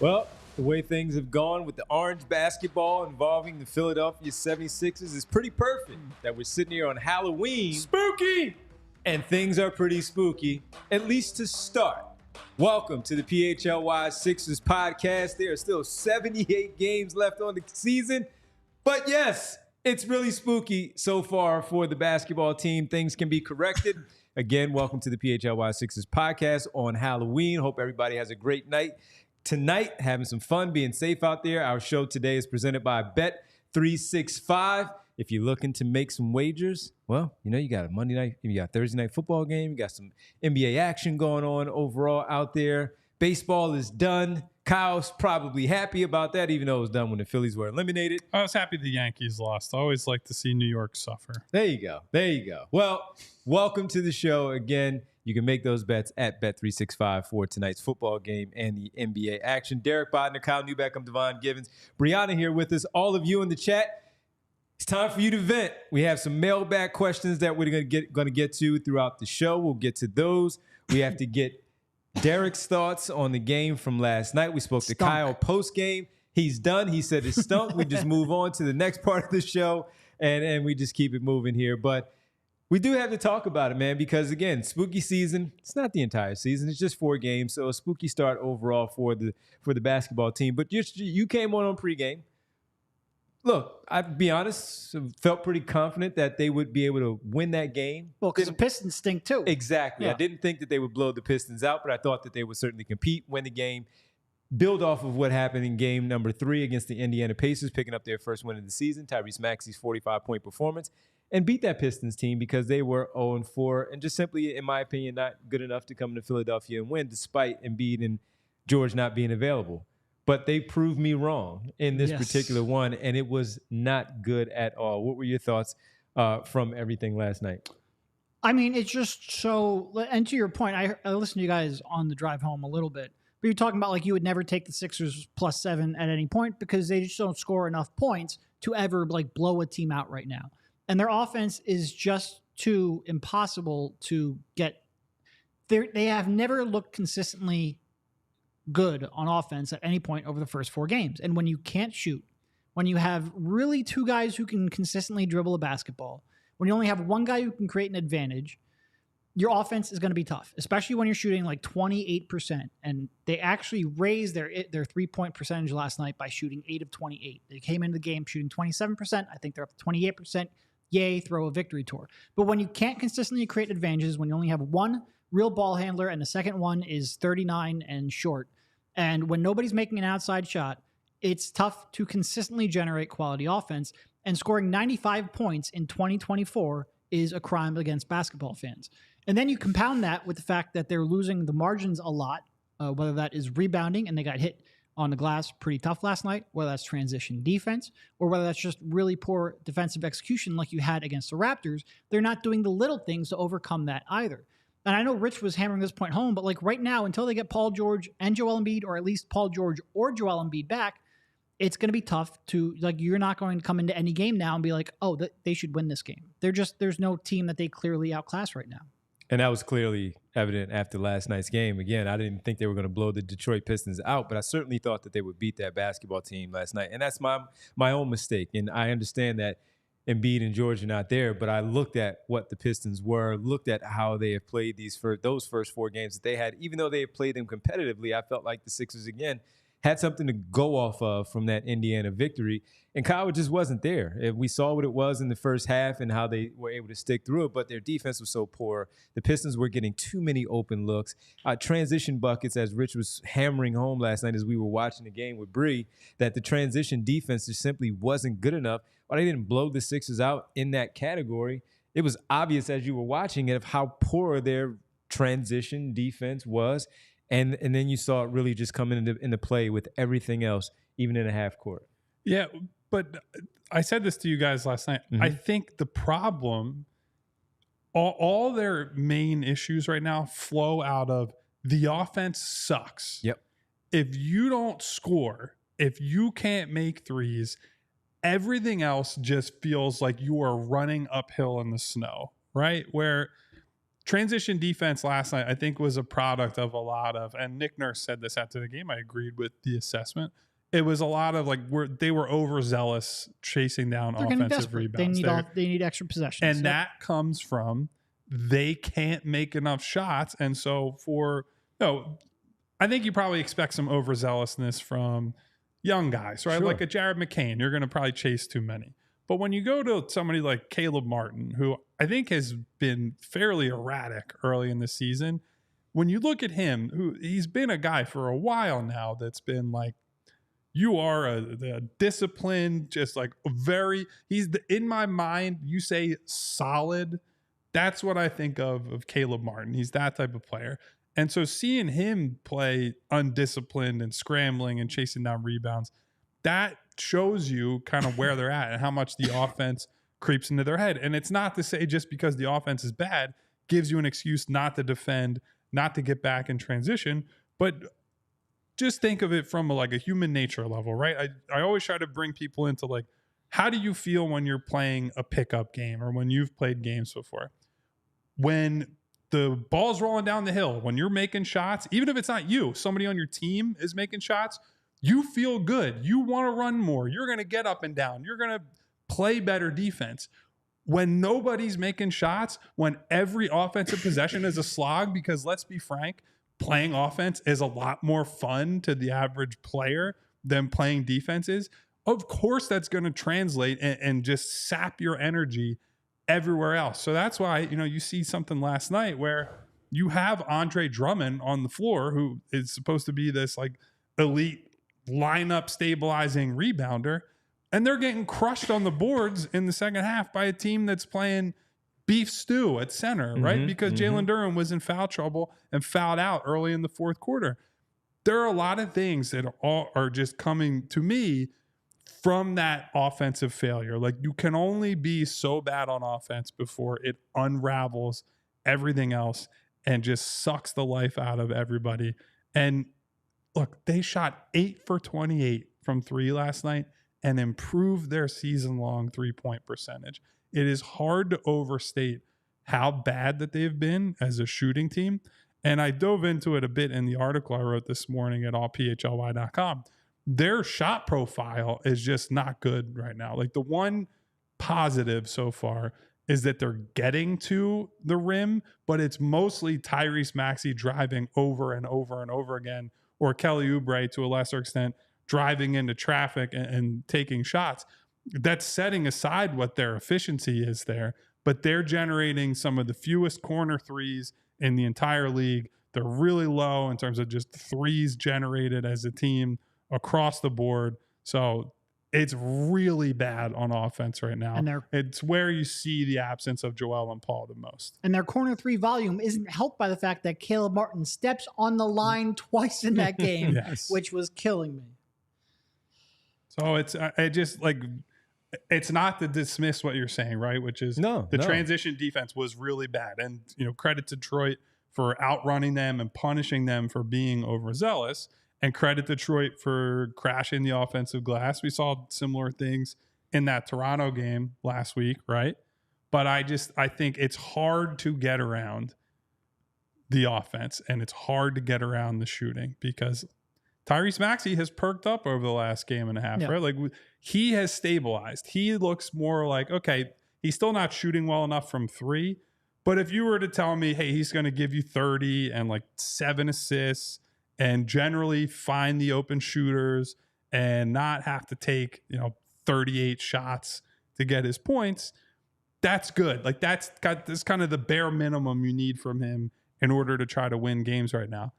Well, the way things have gone with the orange basketball involving the Philadelphia 76ers is pretty perfect that we're sitting here on Halloween. Spooky! And things are pretty spooky, at least to start. Welcome to the PHLY Sixers podcast. There are still 78 games left on the season. But yes, it's really spooky so far for the basketball team. Things can be corrected. Again, welcome to the PHLY Sixers podcast on Halloween. Hope everybody has a great night tonight, having some fun, being safe out there. Our show today is presented by Bet365. If you're looking to make some wagers, well, you know, you got a Monday night, you got a Thursday night football game, you got some NBA action going on overall out there. Baseball is done. Kyle's probably happy about that, even though it was done when the Phillies were eliminated. I was happy the Yankees lost. I always like to see New York suffer. There you go. There you go. Well, welcome to the show again. You can make those bets at Bet365 for tonight's football game and the NBA action. Derek Bodner, Kyle Newbeck, I'm Devon Givens. Brianna here with us. All of you in the chat, it's time for you to vent. We have some mailbag questions that we're going to get to throughout the show. We'll get to those. We have to get Derek's thoughts on the game from last night. We spoke to Kyle post-game. He's done. He said it's stumped. We just move on to the next part of the show, and we just keep it moving here. But we do have to talk about it, man, because, again, spooky season. It's not the entire season. It's just 4 games, so a spooky start overall for the basketball team. But you came on pregame. Look, I'll be honest, felt pretty confident that they would be able to win that game. Well, because the Pistons stink too. Exactly. Yeah. I didn't think that they would blow the Pistons out, but I thought that they would certainly compete, win the game, build off of what happened in game number 3 against the Indiana Pacers, picking up their first win of the season, Tyrese Maxey's 45-point performance, and beat that Pistons team because they were 0-4 and just simply, in my opinion, not good enough to come to Philadelphia and win despite Embiid and George not being available. But they proved me wrong in this particular one, and it was not good at all. What were your thoughts from everything last night? I mean, it's just so, and to your point, I listened to you guys on the drive home a little bit, but you're talking about like you would never take the Sixers +7 at any point because they just don't score enough points to ever like blow a team out right now. And their offense is just too impossible to get. They have never looked consistently good on offense at any point over the first 4 games. And when you can't shoot, when you have really 2 guys who can consistently dribble a basketball, when you only have 1 guy who can create an advantage, your offense is going to be tough, especially when you're shooting like 28%. And they actually raised their 3-point percentage last night by shooting 8 of 28. They came into the game shooting 27%. I think they're up to 28%. Yay, throw a victory tour. But when you can't consistently create advantages, when you only have 1 real ball handler and the second one is 39 and short, and when nobody's making an outside shot, it's tough to consistently generate quality offense. And scoring 95 points in 2024 is a crime against basketball fans. And then you compound that with the fact that they're losing the margins a lot, whether that is rebounding, and they got hit on the glass pretty tough last night, whether that's transition defense, or whether that's just really poor defensive execution like you had against the Raptors. They're not doing the little things to overcome that either. And I know Rich was hammering this point home, but like right now, until they get Paul George and Joel Embiid, or at least Paul George or Joel Embiid back, it's going to be tough to, like, you're not going to come into any game now and be like, oh, they should win this game. There's no team that they clearly outclass right now. And that was clearly evident after last night's game. Again, I didn't think they were going to blow the Detroit Pistons out, but I certainly thought that they would beat that basketball team last night. And that's my own mistake. And I understand that Embiid and George are not there, but I looked at what the Pistons were, looked at how they have played those first 4 games that they had. Even though they have played them competitively, I felt like the Sixers, again, had something to go off of from that Indiana victory. And Kyle just wasn't there. We saw what it was in the first half and how they were able to stick through it, but their defense was so poor. The Pistons were getting too many open looks. Transition buckets, as Rich was hammering home last night as we were watching the game with Bree, that the transition defense just simply wasn't good enough. But they didn't blow the Sixers out in that category. It was obvious as you were watching it of how poor their transition defense was. And then you saw it really just come into play with everything else, even in a half court. Yeah, but I said this to you guys last night. Mm-hmm. I think the problem, all their main issues right now flow out of the offense sucks. Yep. If you don't score, if you can't make threes, everything else just feels like you are running uphill in the snow, right? Where transition defense last night, I think, was a product of a lot of, and Nick Nurse said this after the game, I agreed with the assessment. It was a lot of like they were overzealous chasing down offensive rebounds. They need extra possessions. And that comes from they can't make enough shots. And so I think you probably expect some overzealousness from young guys, right? Sure. Like a Jared McCain, you're going to probably chase too many. But when you go to somebody like Caleb Martin, who I think has been fairly erratic early in the season, when you look at him, he's been a guy for a while now that's been like, you are a disciplined, just like in my mind, you say solid. That's what I think of Caleb Martin. He's that type of player. And so seeing him play undisciplined and scrambling and chasing down rebounds, that shows you kind of where they're at and how much the offense creeps into their head. And it's not to say just because the offense is bad gives you an excuse not to defend, not to get back in transition, but just think of it from a human nature level, right? I always try to bring people into like, how do you feel when you're playing a pickup game or when you've played games before? When the ball's rolling down the hill, when you're making shots, even if it's not you, somebody on your team is making shots, you feel good. You want to run more. You're going to get up and down. You're going to play better defense. When nobody's making shots, when every offensive possession is a slog, because let's be frank, playing offense is a lot more fun to the average player than playing defense is. Of course, that's going to translate and just sap your energy everywhere else. So that's why, you see something last night where you have Andre Drummond on the floor, who is supposed to be this like elite lineup stabilizing rebounder, and they're getting crushed on the boards in the second half by a team that's playing beef stew at center, right? Because Jalen Durham was in foul trouble and fouled out early in the fourth quarter. There are a lot of things that are just coming to me from that offensive failure. Like, you can only be so bad on offense before it unravels everything else and just sucks the life out of everybody. And look, they shot 8 for 28 from 3 last night and improved their season-long three-point percentage. It is hard to overstate how bad that they've been as a shooting team. And I dove into it a bit in the article I wrote this morning at allphly.com. Their shot profile is just not good right now. Like, the one positive so far is that they're getting to the rim, but it's mostly Tyrese Maxey driving over and over and over again, or Kelly Oubre to a lesser extent driving into traffic and taking shots. That's setting aside what their efficiency is there, but they're generating some of the fewest corner threes in the entire league. They're really low in terms of just threes generated as a team across the board. So it's really bad on offense right now. And it's where you see the absence of Joel and Paul the most. And their corner three volume isn't helped by the fact that Caleb Martin steps on the line twice in that game, Yes. which was killing me. So it's not to dismiss what you're saying, right? Which is the transition defense was really bad. And, credit to Detroit for outrunning them and punishing them for being overzealous. And credit to Detroit for crashing the offensive glass. We saw similar things in that Toronto game last week, right? But I think it's hard to get around the offense and it's hard to get around the shooting because Tyrese Maxey has perked up over the last game and a half, right? Like, he has stabilized. He looks more like, okay, he's still not shooting well enough from 3. But if you were to tell me, hey, he's going to give you 30 and like 7 assists and generally find the open shooters and not have to take, 38 shots to get his points, that's good. Like, that's kind of the bare minimum you need from him in order to try to win games right now.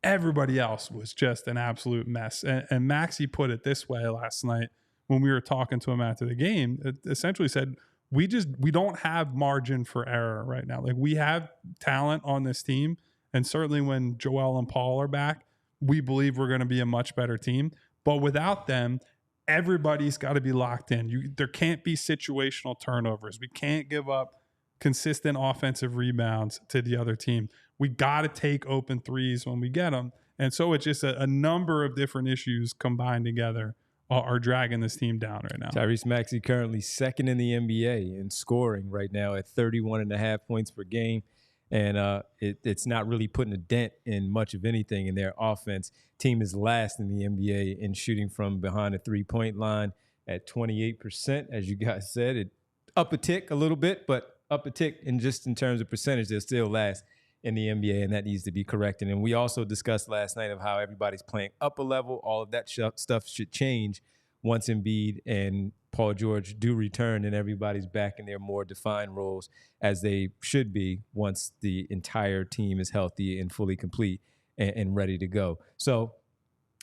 Everybody else was just an absolute mess. And Maxey put it this way last night when we were talking to him after the game. It essentially said, we don't have margin for error right now. Like, we have talent on this team. And certainly when Joel and Paul are back, we believe we're going to be a much better team. But without them, everybody's got to be locked in. There can't be situational turnovers. We can't give up consistent offensive rebounds to the other team. We got to take open threes when we get them. And so it's just a number of different issues combined together are dragging this team down right now. Tyrese Maxey currently second in the NBA in scoring right now at 31.5 points per game. And it's not really putting a dent in much of anything in their offense. Team is last in the NBA in shooting from behind the three-point line at 28%, as you guys said. It up a tick a little bit, but up a tick in terms of percentage, they're still last in the NBA, and that needs to be corrected. And we also discussed last night of how everybody's playing up a level. All of that stuff should change once Embiid and Paul George do return and everybody's back in their more defined roles, as they should be once the entire team is healthy and fully complete and ready to go. So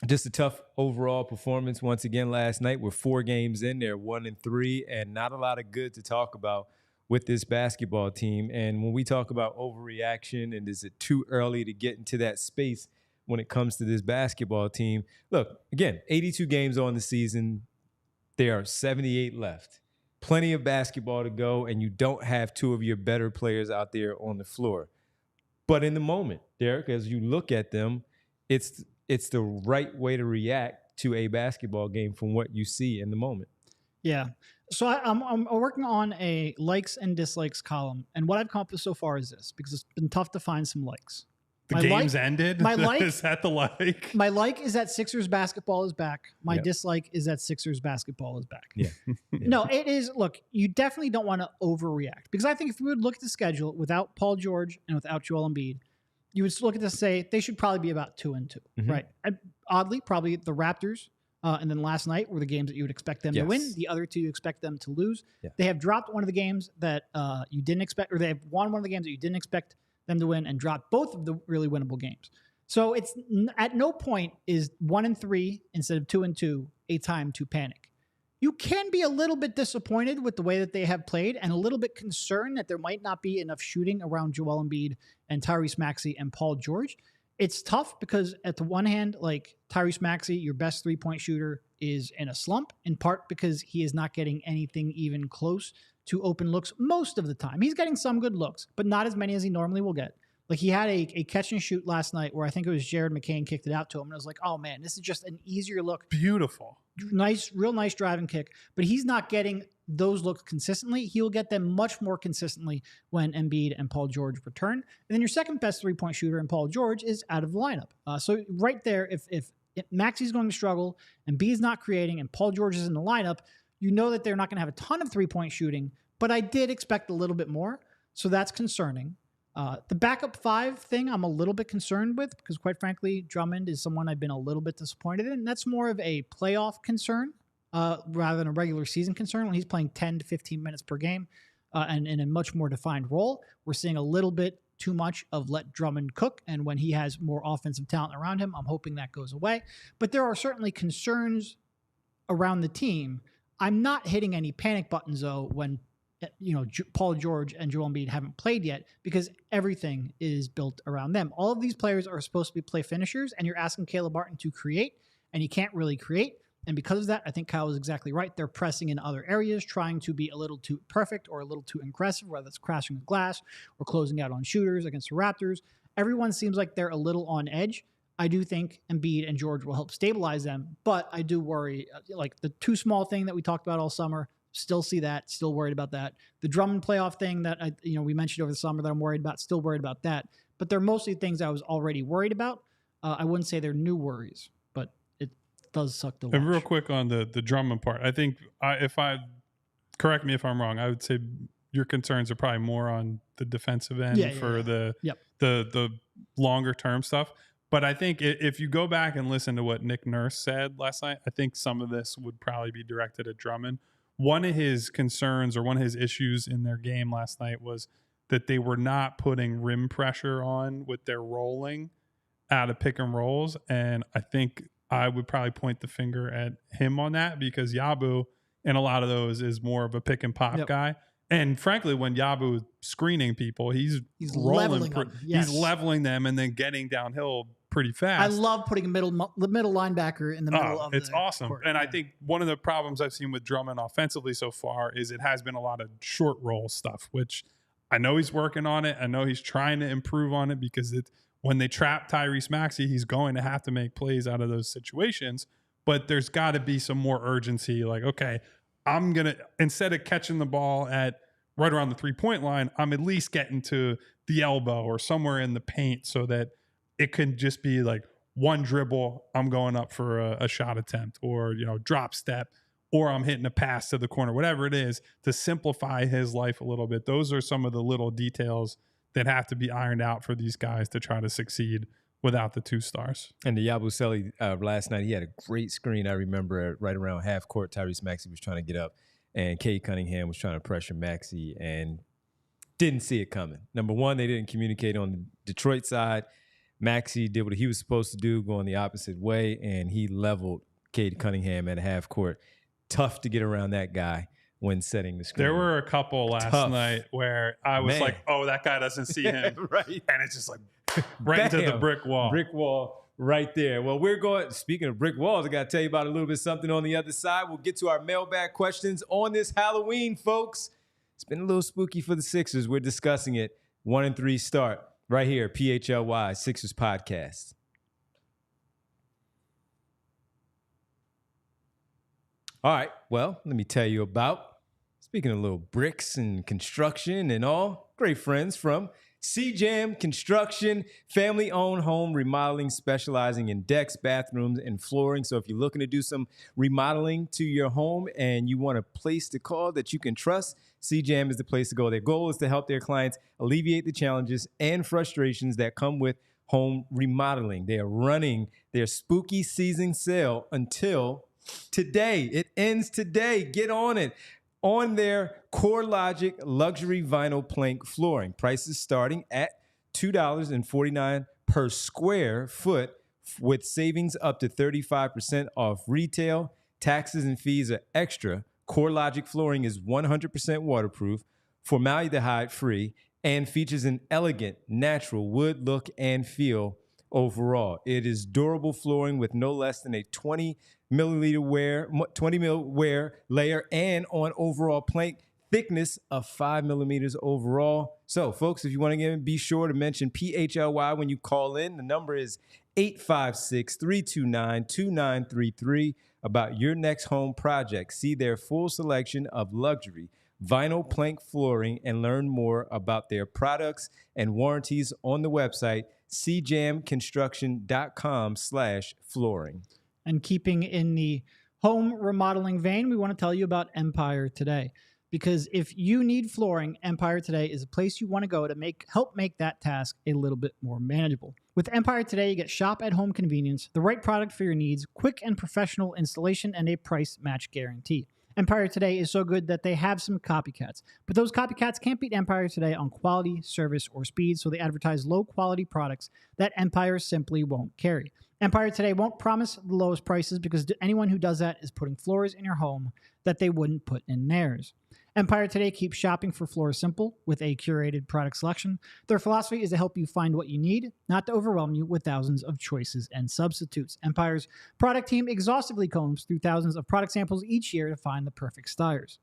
just a tough overall performance once again last night. We're 4 games in, they're 1-3, and not a lot of good to talk about with this basketball team. And when we talk about overreaction and is it too early to get into that space when it comes to this basketball team, look, again, 82 games on the season. There are 78 left. Plenty of basketball to go, and you don't have 2 of your better players out there on the floor. But in the moment, Derek, as you look at them, it's the right way to react to a basketball game from what you see in the moment. Yeah. So I'm working on a likes and dislikes column, and what I've come up with so far is this, because it's been tough to find some likes. The game's ended? Is that the like? My like is that Sixers basketball is back. My dislike is that Sixers basketball is back. Yeah. No, it is. Look, you definitely don't want to overreact, because I think if we would look at the schedule without Paul George and without Joel Embiid, you would look at this and say they should probably be about 2-2, right? And oddly, probably the Raptors and then last night were the games that you would expect them to win. The other 2 you expect them to lose. Yeah. They have dropped one of the games that you didn't expect, or they have won one of the games that you didn't expect them to win, and drop both of the really winnable games. So it's at no point is 1-3 instead of 2-2 a time to panic. You can be a little bit disappointed with the way that they have played, and a little bit concerned that there might not be enough shooting around Joel Embiid and Tyrese Maxey and Paul George. It's tough because at the one hand, like Tyrese Maxey, your best 3-point shooter, is in a slump, in part because he is not getting anything even close to open looks most of the time. He's getting some good looks, but not as many as he normally will get. Like he had a catch and shoot last night where I think it was Jared McCain kicked it out to him, and I was like, oh man, this is just an easier look. Beautiful. Nice, real nice driving kick, but he's not getting those looks consistently. He'll get them much more consistently when Embiid and Paul George return. And then your second best 3-point shooter in Paul George is out of the lineup. So right there, if Maxey's going to struggle, Embiid's not creating, and Paul George is in the lineup, you know that they're not going to have a ton of 3-point shooting, but I did expect a little bit more. So that's concerning. The backup 5 thing I'm a little bit concerned with, because quite frankly, Drummond is someone I've been a little bit disappointed in. That's more of a playoff concern rather than a regular season concern. When he's playing 10 to 15 minutes per game and in a much more defined role, we're seeing a little bit too much of let Drummond cook. And when he has more offensive talent around him, I'm hoping that goes away. But there are certainly concerns around the team. I'm not hitting any panic buttons, though, when Paul George and Joel Embiid haven't played yet, because everything is built around them. All of these players are supposed to be play finishers, and you're asking Caleb Martin to create, and he can't really create. And because of that, I think Kyle was exactly right. They're pressing in other areas, trying to be a little too perfect or a little too aggressive, whether it's crashing the glass or closing out on shooters against the Raptors. Everyone seems like they're a little on edge. I do think Embiid and George will help stabilize them, but I do worry, like the too small thing that we talked about all summer. Still see that, still worried about that. The Drummond playoff thing that we mentioned over the summer that I'm worried about, still worried about that. But they're mostly things I was already worried about. I wouldn't say they're new worries, but it does suck to watch. And real quick on the Drummond part, I think correct me if I'm wrong, I would say your concerns are probably more on the defensive end the longer term stuff. But I think if you go back and listen to what Nick Nurse said last night, I think some of this would probably be directed at Drummond. One of his concerns or one of his issues in their game last night was that they were not putting rim pressure on with their rolling out of pick and rolls. And I think I would probably point the finger at him on that, because Yabu in a lot of those is more of a pick and pop guy. And frankly, when Yabu is screening people, he's rolling, he's leveling them and then getting downhill pretty fast. I love putting the middle linebacker in the middle of it's awesome. court. And I think one of the problems I've seen with Drummond offensively so far is it has been a lot of short roll stuff, which I know he's working on it. I know he's trying to improve on it, because when they trap Tyrese Maxey, he's going to have to make plays out of those situations. But there's got to be some more urgency. Like, okay, I'm going to, instead of catching the ball at right around the 3-point line, I'm at least getting to the elbow or somewhere in the paint so that it can just be like one dribble, I'm going up for a shot attempt, or, drop step, or I'm hitting a pass to the corner, whatever it is, to simplify his life a little bit. Those are some of the little details that have to be ironed out for these guys to try to succeed without the 2 stars. And the Yabusele last night, he had a great screen. I remember right around half court, Tyrese Maxey was trying to get up, and Cade Cunningham was trying to pressure Maxey and didn't see it coming. Number one, they didn't communicate on the Detroit side. Maxey did what he was supposed to do, going the opposite way, and he leveled Cade Cunningham at half court. Tough to get around that guy when setting the screen. There were a couple last night where I was like, oh, that guy doesn't see him. Right. And it's just like right into the brick wall. Brick wall right there. Well, we're going, speaking of brick walls, I got to tell you about a little bit something on the other side. We'll get to our mailbag questions on this Halloween, folks. It's been a little spooky for the Sixers. We're discussing it. 1-3 start right here, PHLY Sixers podcast. All right, well, let me tell you about, speaking of little bricks and construction and all, great friends from C-Jam Construction, family-owned home remodeling specializing in decks, bathrooms, and flooring. So if you're looking to do some remodeling to your home and you want a place to call that you can trust, C-Jam is the place to go. Their goal is to help their clients alleviate the challenges and frustrations that come with home remodeling. They are running their spooky season sale until today. It ends today. Get on it. On their CoreLogic luxury vinyl plank flooring. Prices starting at $2.49 per square foot, with savings up to 35% off retail. Taxes and fees are extra. CoreLogic flooring is 100% waterproof, formaldehyde free, and features an elegant, natural wood look and feel overall. It is durable flooring with no less than a 20 mil wear layer, and on overall plank thickness of 5 millimeters overall. So, folks, if you want to get in, be sure to mention PHLY when you call in. The number is 856-329-2933 about your next home project. See their full selection of luxury vinyl plank flooring and learn more about their products and warranties on the website cjamconstruction.com/flooring. And keeping in the home remodeling vein, we want to tell you about Empire Today. Because if you need flooring, Empire Today is a place you want to go to help make that task a little bit more manageable. With Empire Today, you get shop-at-home convenience, the right product for your needs, quick and professional installation, and a price match guarantee. Empire Today is so good that they have some copycats. But those copycats can't beat Empire Today on quality, service, or speed, so they advertise low-quality products that Empire simply won't carry. Empire Today won't promise the lowest prices, because anyone who does that is putting floors in your home that they wouldn't put in theirs. Empire Today keeps shopping for floors simple with a curated product selection. Their philosophy is to help you find what you need, not to overwhelm you with thousands of choices and substitutes. Empire's product team exhaustively combs through thousands of product samples each year to find the perfect styles.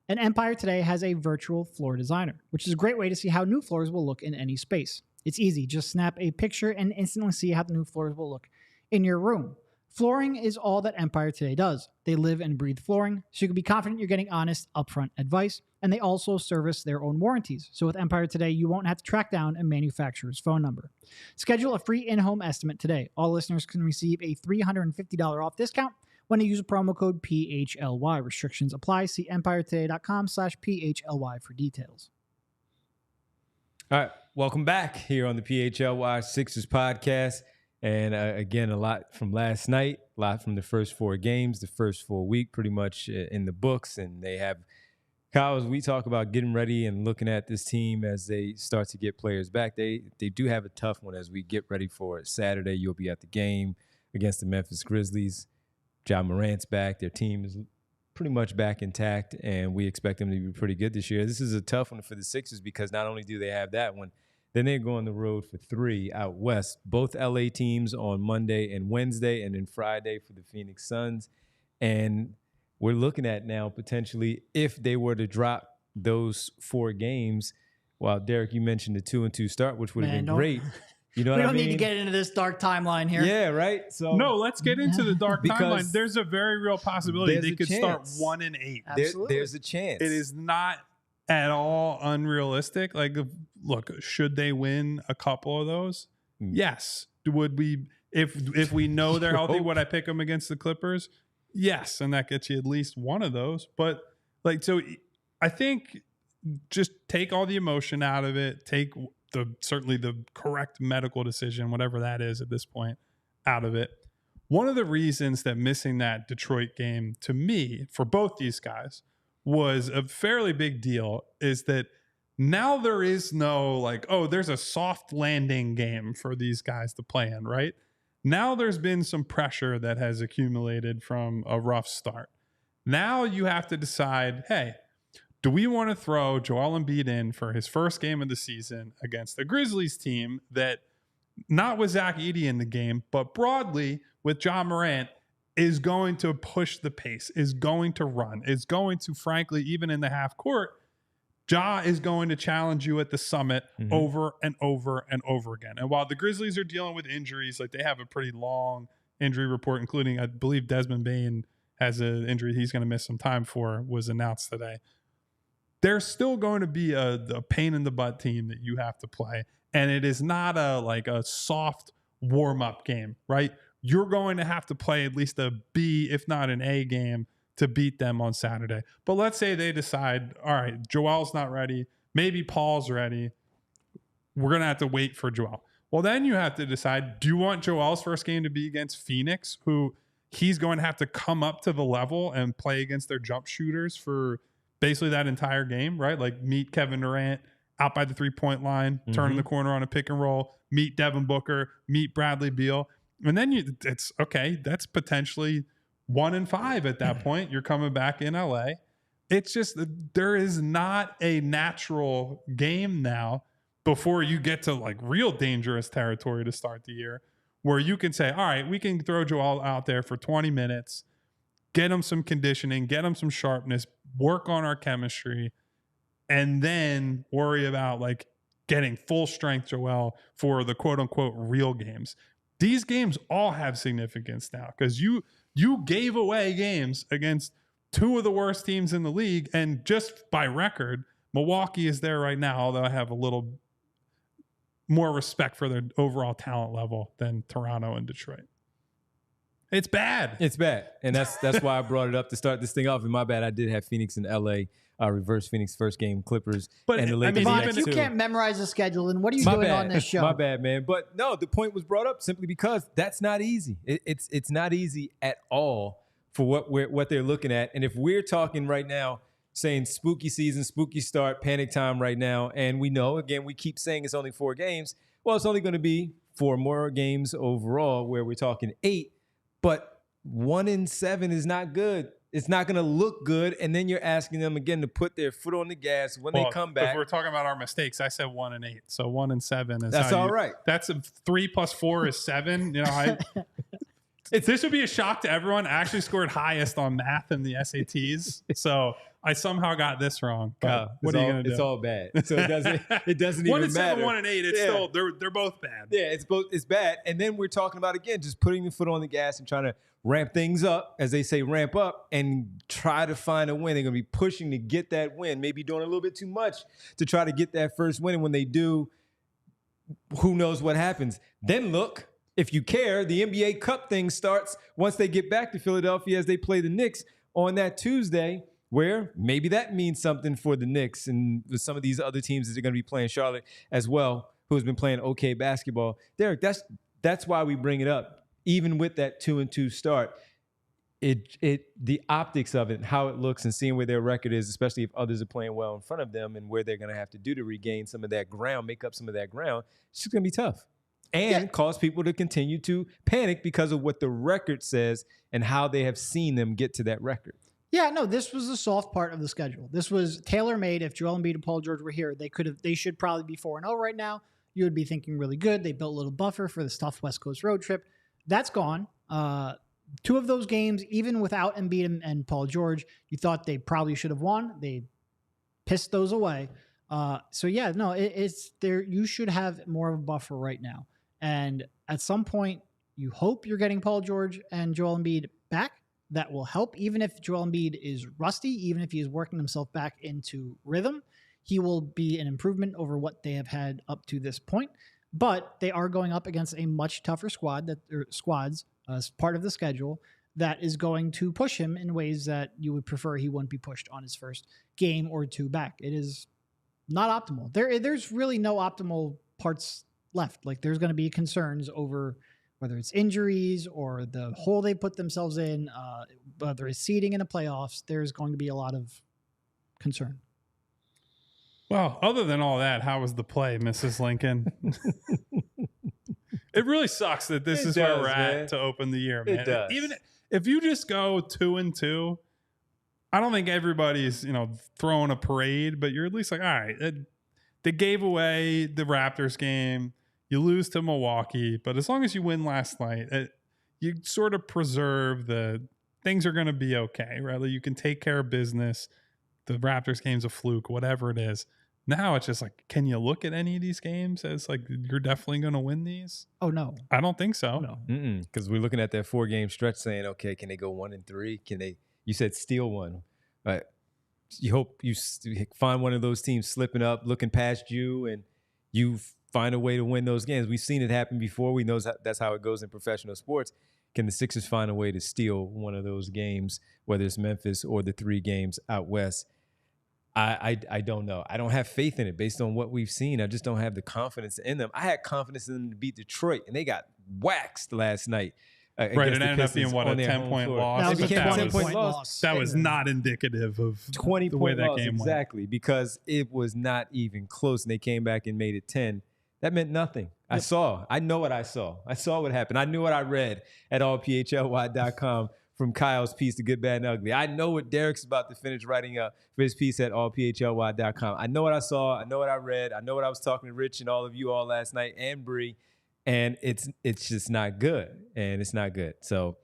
And Empire Today has a virtual floor designer, which is a great way to see how new floors will look in any space. It's easy. Just snap a picture and instantly see how the new floors will look in your room. Flooring is all that Empire Today does. They live and breathe flooring, so you can be confident you're getting honest, upfront advice, and they also service their own warranties. So with Empire Today, you won't have to track down a manufacturer's phone number. Schedule a free in-home estimate today. All listeners can receive a $350 off discount when you use promo code PHLY. Restrictions apply. See empiretoday.com/PHLY for details. All right, welcome back here on the PHLY Sixers podcast. And again, a lot from last night, a lot from the first 4 games, the first full week pretty much in the books. And they have, Kyle, as we talk about getting ready and looking at this team as they start to get players back, they do have a tough one as we get ready for it. Saturday, you'll be at the game against the Memphis Grizzlies. Ja Morant's back. Their team is pretty much back intact, and we expect them to be pretty good this year. This is a tough one for the Sixers because not only do they have that one, then they go on the road for 3 out west. Both LA teams on Monday and Wednesday, and then Friday for the Phoenix Suns. And we're looking at now potentially if they were to drop those 4 games. Well, Derek, you mentioned the 2-2 start, which would have been great. You know what I mean? We don't need to get into this dark timeline here. Yeah, right? So no, let's get into the dark timeline. There's a very real possibility they could start 1-8. Absolutely. There's a chance. It is not at all unrealistic. Like look, should they win a couple of those? Yes. Would we, if we know they're healthy, would I pick them against the Clippers? Yes. And that gets you at least one of those. But like, so I think just take all the emotion out of it. Take certainly the correct medical decision, whatever that is at this point, out of it. One of the reasons that missing that Detroit game to me for both these guys was a fairly big deal is that now there is no like, oh, there's a soft landing game for these guys to play in, right? Now there's been some pressure that has accumulated from a rough start. Now you have to decide, hey, do we want to throw Joel Embiid in for his first game of the season against the Grizzlies team that, not with Zach Edey in the game, but broadly with Ja Morant, is going to push the pace, is going to run, is going to, frankly, even in the half court, Ja is going to challenge you at the summit over and over and over again. And while the Grizzlies are dealing with injuries, like they have a pretty long injury report, including, I believe, Desmond Bane has an injury he's going to miss some time for, was announced today. There's still going to be a pain in the butt team that you have to play. And it is not a soft warm-up game, right? You're going to have to play at least a B, if not an A game, to beat them on Saturday. But let's say they decide, all right, Joel's not ready. Maybe Paul's ready. We're going to have to wait for Joel. Well, then you have to decide, do you want Joel's first game to be against Phoenix, who he's going to have to come up to the level and play against their jump shooters for basically that entire game, right? Like meet Kevin Durant out by the 3-point line, turn in the corner on a pick and roll, meet Devin Booker, meet Bradley Beal. And then it's okay. That's potentially 1-5 at that point. You're coming back in LA. It's just, there is not a natural game now before you get to like real dangerous territory to start the year where you can say, all right, we can throw Joel out there for 20 minutes, get him some conditioning, get him some sharpness, work on our chemistry, and then worry about like getting full strength Joel for the quote unquote real games. These games all have significance now because you gave away games against two of the worst teams in the league. And just by record, Milwaukee is there right now, although I have a little more respect for their overall talent level than Toronto and Detroit. It's bad. It's bad. And that's why I brought it up to start this thing off. And my bad, I did have Phoenix and LA. Reverse Phoenix first game, Clippers, but and the Lakers. If you can't memorize the schedule, then what are you doing on this show? My bad, man. But no, the point was brought up simply because that's not easy. It's not easy at all for what they're looking at. And if we're talking right now, saying spooky season, spooky start, panic time right now, and we know, again, we keep saying it's only 4 games. Well, it's only going to be 4 more games overall where we're talking 8, but 1-7 is not good. It's not going to look good, and then you're asking them again to put their foot on the gas when they come back. If we're talking about our mistakes, I said 1-8, so 1-7 is that's all right. That's 3 + 4 is 7. You know, this would be a shock to everyone. I actually scored highest on math in the SATs, so I somehow got this wrong. But what are you going to do? It's all bad, so it doesn't even matter. 1-7, 1-8. It's still they're both bad. Yeah, it's bad. And then we're talking about again just putting the foot on the gas and trying to ramp things up, as they say, ramp up and try to find a win. They're going to be pushing to get that win, maybe doing a little bit too much to try to get that first win. And when they do, who knows what happens? Then look, if you care, the NBA Cup thing starts once they get back to Philadelphia as they play the Knicks on that Tuesday, where maybe that means something for the Knicks and some of these other teams that are going to be playing Charlotte as well, who has been playing okay basketball. Derek, that's why we bring it up. Even with that 2-2 start, the optics of it and how it looks and seeing where their record is, especially if others are playing well in front of them and where they're going to have to do to regain some of that ground, make up some of that ground, it's just going to be tough. And cause people to continue to panic because of what the record says and how they have seen them get to that record. Yeah, no, this was the soft part of the schedule. This was tailor-made. If Joel Embiid and Paul George were here, they should probably be 4-0 right now. You would be thinking really good. They built a little buffer for this tough West Coast road trip. That's gone. 2 of those games, even without Embiid and Paul George, you thought they probably should have won. They pissed those away. It's there. You should have more of a buffer right now. And at some point, you hope you're getting Paul George and Joel Embiid back. That will help. Even if Joel Embiid is rusty, even if he is working himself back into rhythm, he will be an improvement over what they have had up to this point. But they are going up against a much tougher squads as part of the schedule that is going to push him in ways that you would prefer he wouldn't be pushed on his first game or two back. It is not optimal. There's really no optimal parts left. Like there's going to be concerns over whether it's injuries or the hole they put themselves in, whether it's seeding in the playoffs. There's going to be a lot of concern. Well, other than all that, how was the play, Mrs. Lincoln? It really sucks that this is where we're at to open the year, man. It does. Even if you just go 2-2, I don't think everybody's, throwing a parade, but you're at least like, all right, they gave away the Raptors game. You lose to Milwaukee, but as long as you win last night, you sort of preserve things are going to be okay, right? Like you can take care of business. The Raptors game's a fluke, whatever it is. Now it's just like, can you look at any of these games as like you're definitely going to win these? Oh no, I don't think so. No, because we're looking at that 4-game stretch, saying, okay, can they go 1-3? Can they? You said steal one, but you hope you find one of those teams slipping up, looking past you, and you find a way to win those games. We've seen it happen before. We know that's how it goes in professional sports. Can the Sixers find a way to steal one of those games, whether it's Memphis or the 3 games out west? I don't know. I don't have faith in it based on what we've seen. I just don't have the confidence in them. I had confidence in them to beat Detroit, and they got waxed last night. Right, it ended up being, what, a 10-point loss? That was a 10-point loss. That was not indicative of 20 the way that loss, game went. exactly, because it was not even close, and they came back and made it 10. That meant nothing. Yep. I know what I saw. I saw what happened. I knew what I read at allphly.com from Kyle's piece, The Good, Bad, and Ugly. I know what Derek's about to finish writing up for his piece at allphly.com. I know what I saw. I know what I read. I know what I was talking to Rich and all of you all last night and Bree, and it's just not good, and it's not good. So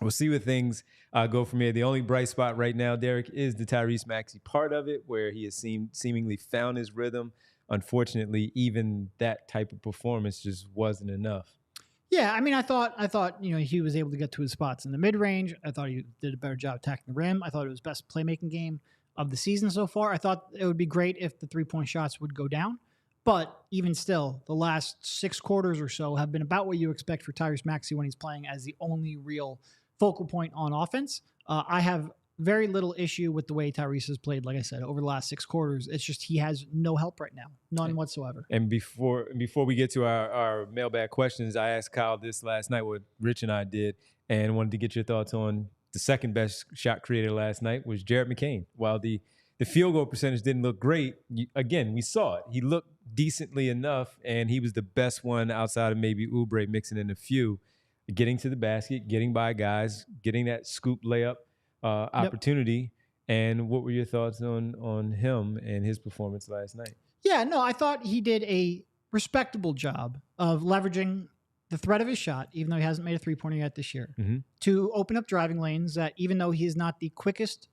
we'll see where things go from here. The only bright spot right now, Derek, is the Tyrese Maxey part of it, where he has seemingly found his rhythm. Unfortunately, even that type of performance just wasn't enough. Yeah, I mean, I thought he was able to get to his spots in the mid-range. I thought he did a better job attacking the rim. I thought it was best playmaking game of the season so far. I thought it would be great if the 3-point shots would go down. But even still, the last 6 quarters or so have been about what you expect for Tyrese Maxey when he's playing as the only real focal point on offense. I have very little issue with the way Tyrese has played, like I said, over the last 6 quarters. It's just he has no help right now. None whatsoever. And before we get to our mailbag questions, I asked Kyle this last night, what Rich and I did, and wanted to get your thoughts on the second best shot creator last night was Jared McCain. While the field goal percentage didn't look great, again, we saw it. He looked decently enough, and he was the best one outside of maybe Oubre mixing in a few, getting to the basket, getting by guys, getting that scoop layup opportunity. Yep. And what were your thoughts on him and his performance last night? Yeah, no, I thought he did a respectable job of leveraging the threat of his shot, even though he hasn't made a 3-pointer yet this year, to open up driving lanes that even though he is not the quickest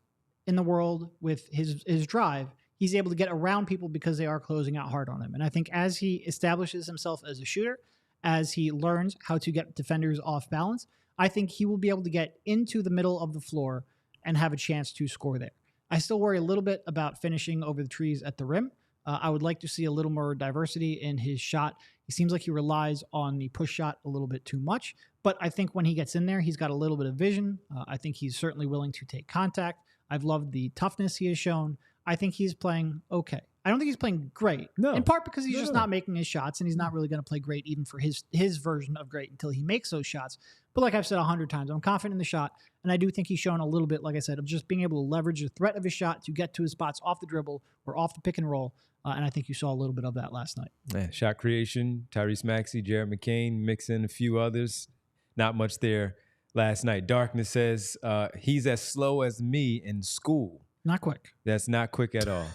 in the world with his drive, he's able to get around people because they are closing out hard on him. And I think as he establishes himself as a shooter, as he learns how to get defenders off balance, I think he will be able to get into the middle of the floor and have a chance to score there. I still worry a little bit about finishing over the trees at the rim. I would like to see a little more diversity in his shot. He seems like he relies on the push shot a little bit too much, but I think when he gets in there, he's got a little bit of vision. I think he's certainly willing to take contact. I've loved the toughness he has shown. I think he's playing okay. I don't think he's playing great. No. In part because he's just not making his shots, and he's not really going to play great even for his version of great until he makes those shots. But like I've said 100 times, I'm confident in the shot, and I do think he's shown a little bit, like I said, of just being able to leverage the threat of his shot to get to his spots off the dribble or off the pick and roll, and I think you saw a little bit of that last night. Yeah, shot creation, Tyrese Maxey, Jared McCain, mix in a few others. Not much there last night. Darkness says he's as slow as me in school. Not quick. That's not quick at all.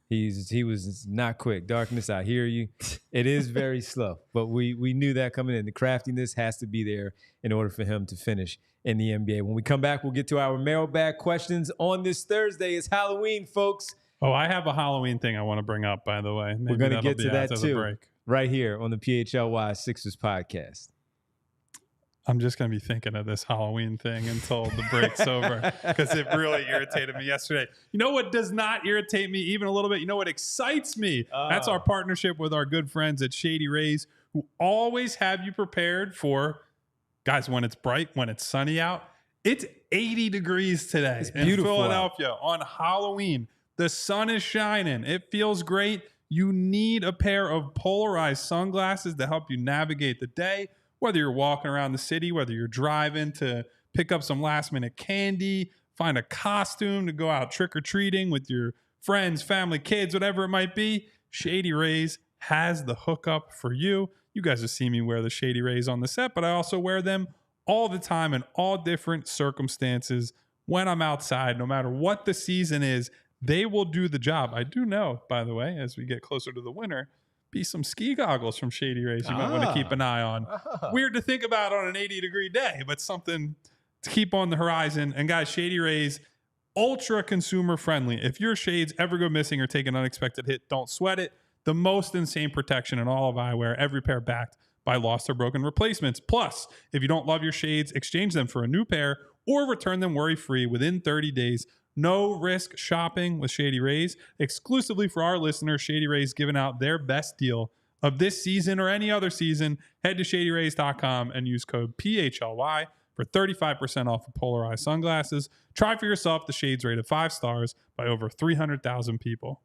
He was not quick. Darkness, I hear you. It is very slow, but we knew that coming in. The craftiness has to be there in order for him to finish in the NBA. When we come back, we'll get to our mailbag questions on this Thursday. It's Halloween, folks. Oh, I have a Halloween thing I want to bring up, by the way. Maybe we're going to get to that too, right here on the PHLY Sixers podcast. I'm just going to be thinking of this Halloween thing until the break's over because it really irritated me yesterday. You know what does not irritate me even a little bit? You know what excites me? That's our partnership with our good friends at Shady Rays, who always have you prepared for, guys, when it's bright, when it's sunny out. It's 80 degrees today in Philadelphia on Halloween. The sun is shining. It feels great. You need a pair of polarized sunglasses to help you navigate the day. Whether you're walking around the city, whether you're driving to pick up some last minute candy, find a costume to go out trick-or-treating with your friends, family, kids, whatever it might be, Shady Rays has the hookup for you. You guys have seen me wear the Shady Rays on the set, but I also wear them all the time in all different circumstances when I'm outside. No matter what the season is, they will do the job. I do know, by the way, as we get closer to the winter, be some ski goggles from Shady Rays you might want to keep an eye on. Weird to think about on an 80-degree day, but something to keep on the horizon. And guys, Shady Rays, ultra consumer friendly. If your shades ever go missing or take an unexpected hit, don't sweat it. The most insane protection in all of eyewear, every pair backed by lost or broken replacements. Plus, if you don't love your shades, exchange them for a new pair or return them worry-free within 30 days. No risk shopping with Shady Rays. Exclusively for our listeners, Shady Rays giving out their best deal of this season or any other season. Head to shadyrays.com and use code PHLY for 35% off of polarized sunglasses. Try for yourself the shades rated 5 stars by over 300,000 people.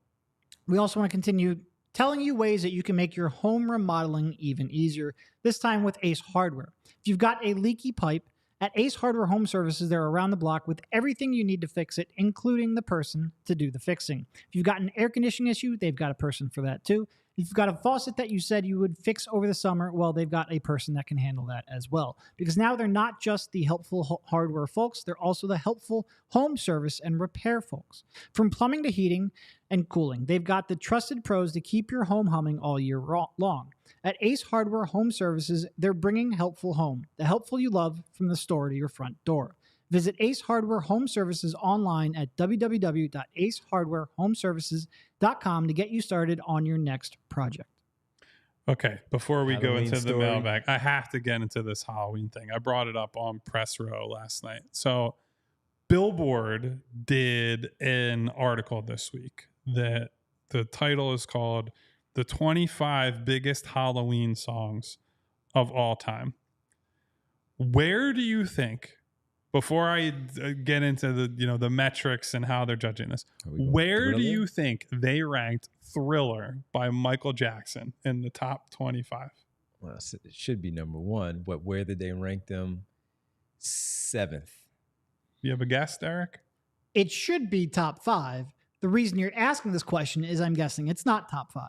We also want to continue telling you ways that you can make your home remodeling even easier, this time with Ace Hardware. If you've got a leaky pipe, at Ace Hardware Home Services, they're around the block with everything you need to fix it, including the person to do the fixing. If you've got an air conditioning issue, they've got a person for that too. If you've got a faucet that you said you would fix over the summer, well, they've got a person that can handle that as well. Because now they're not just the helpful hardware folks, they're also the helpful home service and repair folks. From plumbing to heating and cooling, they've got the trusted pros to keep your home humming all year long. At Ace Hardware Home Services, they're bringing helpful home, the helpful you love, from the store to your front door. Visit Ace Hardware Home Services online at www.acehardwarehomeservices.com to get you started on your next project. Okay, before we Halloween go into story. the mailbag, I have to get into this Halloween thing. I brought it up on Press Row last night. So Billboard did an article this week that the title is called The 25 Biggest Halloween Songs of All Time. Where do you think, before I get into the metrics and how they're judging this, where do you think they ranked Thriller by Michael Jackson in the top 25? Well, it should be number one, but where did they rank them? 7th. You have a guess, Derek? It should be top 5. The reason you're asking this question is I'm guessing it's not top 5.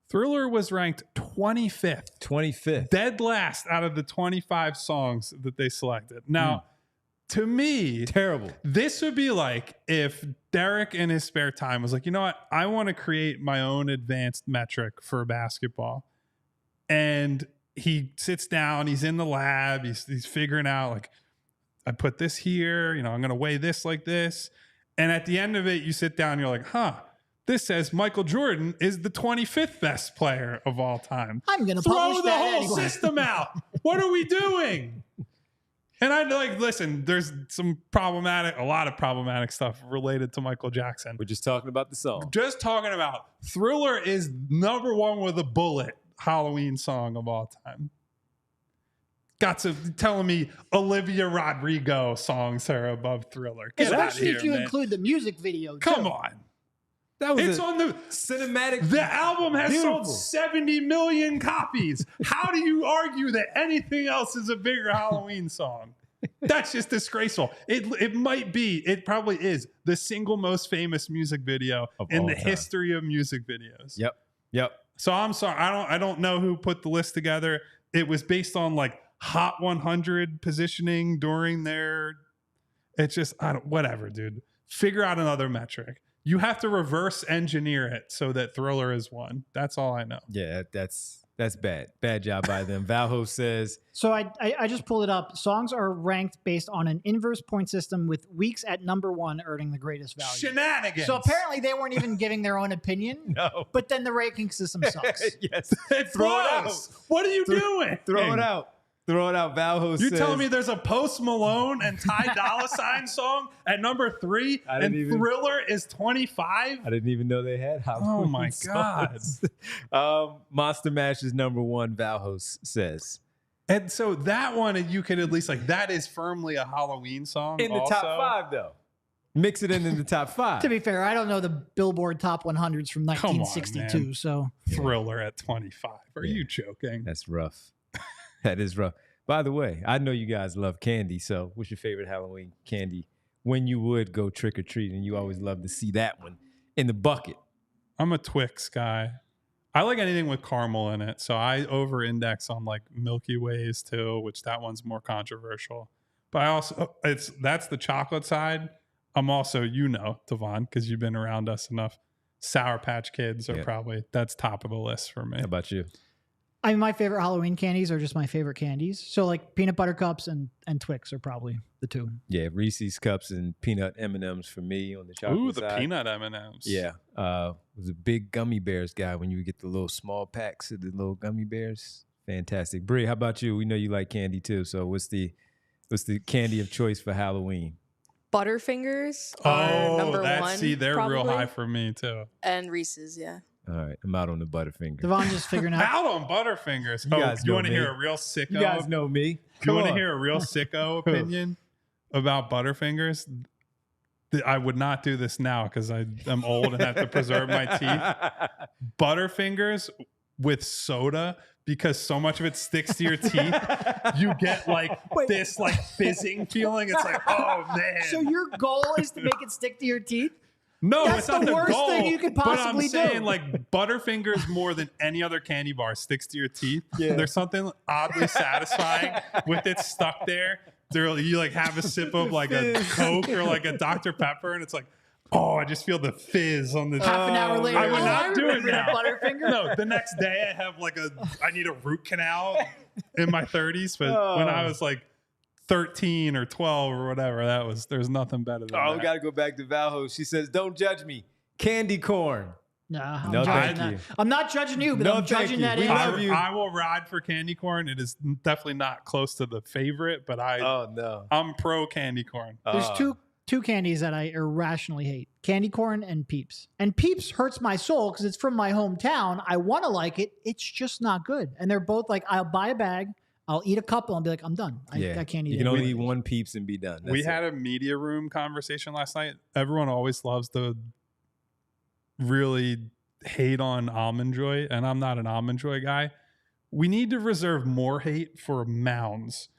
Thriller was ranked 25th. 25th. Dead last out of the 25 songs that they selected. Now, to me, terrible. This would be like if Derek in his spare time was like, you know what? I want to create my own advanced metric for basketball. And he sits down, he's in the lab, he's figuring out, like, I put this here, I'm going to weigh this like this. And at the end of it, you sit down and you're like, this says Michael Jordan is the 25th best player of all time. I'm going to throw publish the that whole anyway. system out. What are we doing? And I'd like, listen, there's a lot of problematic stuff related to Michael Jackson. We're just talking about the song. Just talking about Thriller is number one with a bullet Halloween song of all time. Got to telling me Olivia Rodrigo songs are above Thriller. Get out of Especially here, if you man. include the music video. Come too. on. That was It's on the cinematic. The album has Beautiful. sold 70 million copies. How do you argue that anything else is a bigger Halloween song? That's just disgraceful. It probably is the single most famous music video Of in all the time. history of music videos. Yep. So I'm sorry. I don't know who put the list together. It was based on like Hot 100 positioning during their. It's just whatever, dude. Figure out another metric. You have to reverse engineer it so that Thriller is one. That's all I know. Yeah, that's bad. Bad job by them. Valho says, So I just pulled it up. Songs are ranked based on an inverse point system with weeks at number 1 earning the greatest value. Shenanigans. So apparently they weren't even giving their own opinion. no. But then the ranking system sucks. Yes. It Throw it out. blows. What are you doing? Throw it out. Throwing out Valho You says, telling me there's a Post Malone and Ty Dolla $ign song at number 3 and Thriller is 25? I didn't even know they had Halloween. Oh my God. Monster Mash is number 1, Valho says. And so that one, you could at least like, that is firmly a Halloween song. In the top 5, though. Mix it in the top 5. To be fair, I don't know the Billboard Top 100s from 1962. Man. So Thriller at 25. Are you joking? That's rough. That is rough. By the way, I know you guys love candy. So what's your favorite Halloween candy when you would go trick or treating? You always love to see that one in the bucket. I'm a Twix guy. I like anything with caramel in it. So I over-index on like Milky Ways too, which that one's more controversial. But I also, that's the chocolate side. I'm also, Devon, because you've been around us enough. Sour Patch Kids are probably, that's top of the list for me. How about you? I mean, my favorite Halloween candies are just my favorite candies. So like peanut butter cups and Twix are probably the 2. Yeah, Reese's Cups and peanut M&Ms for me on the chocolate Ooh, the side. peanut M&Ms. Yeah. Was a big gummy bears guy when you would get the little small packs of the little gummy bears. Fantastic. Bree, how about you? We know you like candy too. So what's the candy of choice for Halloween? Butterfingers are number 1. See, they're probably. real high for me too. And Reese's, yeah. All right, I'm out on the Butterfinger. Devon just figuring out. Out on Butterfingers. You want to hear a real sicko? You guys know me. You want to hear a real sicko opinion about Butterfingers? I would not do this now because I'm old and have to preserve my teeth. Butterfingers with soda, because so much of it sticks to your teeth, you get like this like fizzing feeling. It's like, oh man. So your goal is to make it stick to your teeth? No, That's it's not the worst goal, thing you could but possibly I'm saying do. like Butterfingers more than any other candy bar sticks to your teeth. Yeah. There's something oddly satisfying with it stuck there. You like have a sip of like a Coke or like a Dr. Pepper, and it's like, oh, I just feel the fizz on the. Half an hour later, I would not do it remember now. the Butterfinger. No, the next day I have like I need a root canal in my 30s, but when I was like 13 or 12 or whatever, there's nothing better than that. We got to go back to Valho. She says, don't judge me. Candy corn. Nah, I'm No, judging thank that. you. I'm not judging you, but No, I'm thank judging you. that. We in. love you. I will ride for candy corn. It is definitely not close to the favorite, but Oh, no. I'm pro candy corn. There's two candies that I irrationally hate: candy corn and Peeps. And Peeps hurts my soul because it's from my hometown. I want to like it. It's just not good. And they're both like, I'll buy a bag, I'll eat a couple, and be like, I'm done. I can't eat it. You can only eat one Peeps and be done. We had a media room conversation last night. Everyone always loves to really hate on Almond Joy, and I'm not an Almond Joy guy. We need to reserve more hate for Mounds.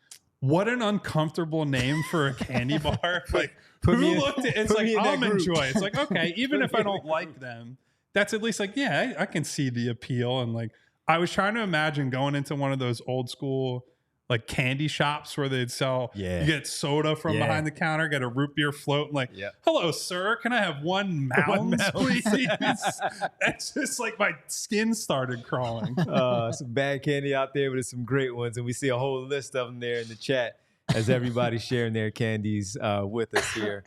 What an uncomfortable name for a candy bar. Like, who looked at it's like Almond Joy. It's like, okay, even if I don't like them, that's at least like, yeah, I can see the appeal. And like, I was trying to imagine going into one of those old school like candy shops where they'd sell, you get soda from behind the counter, get a root beer float, and like, hello, sir, can I have one Mounds, please? It's just like my skin started crawling. Some bad candy out there, but there's some great ones. And we see a whole list of them there in the chat as everybody's sharing their candies with us here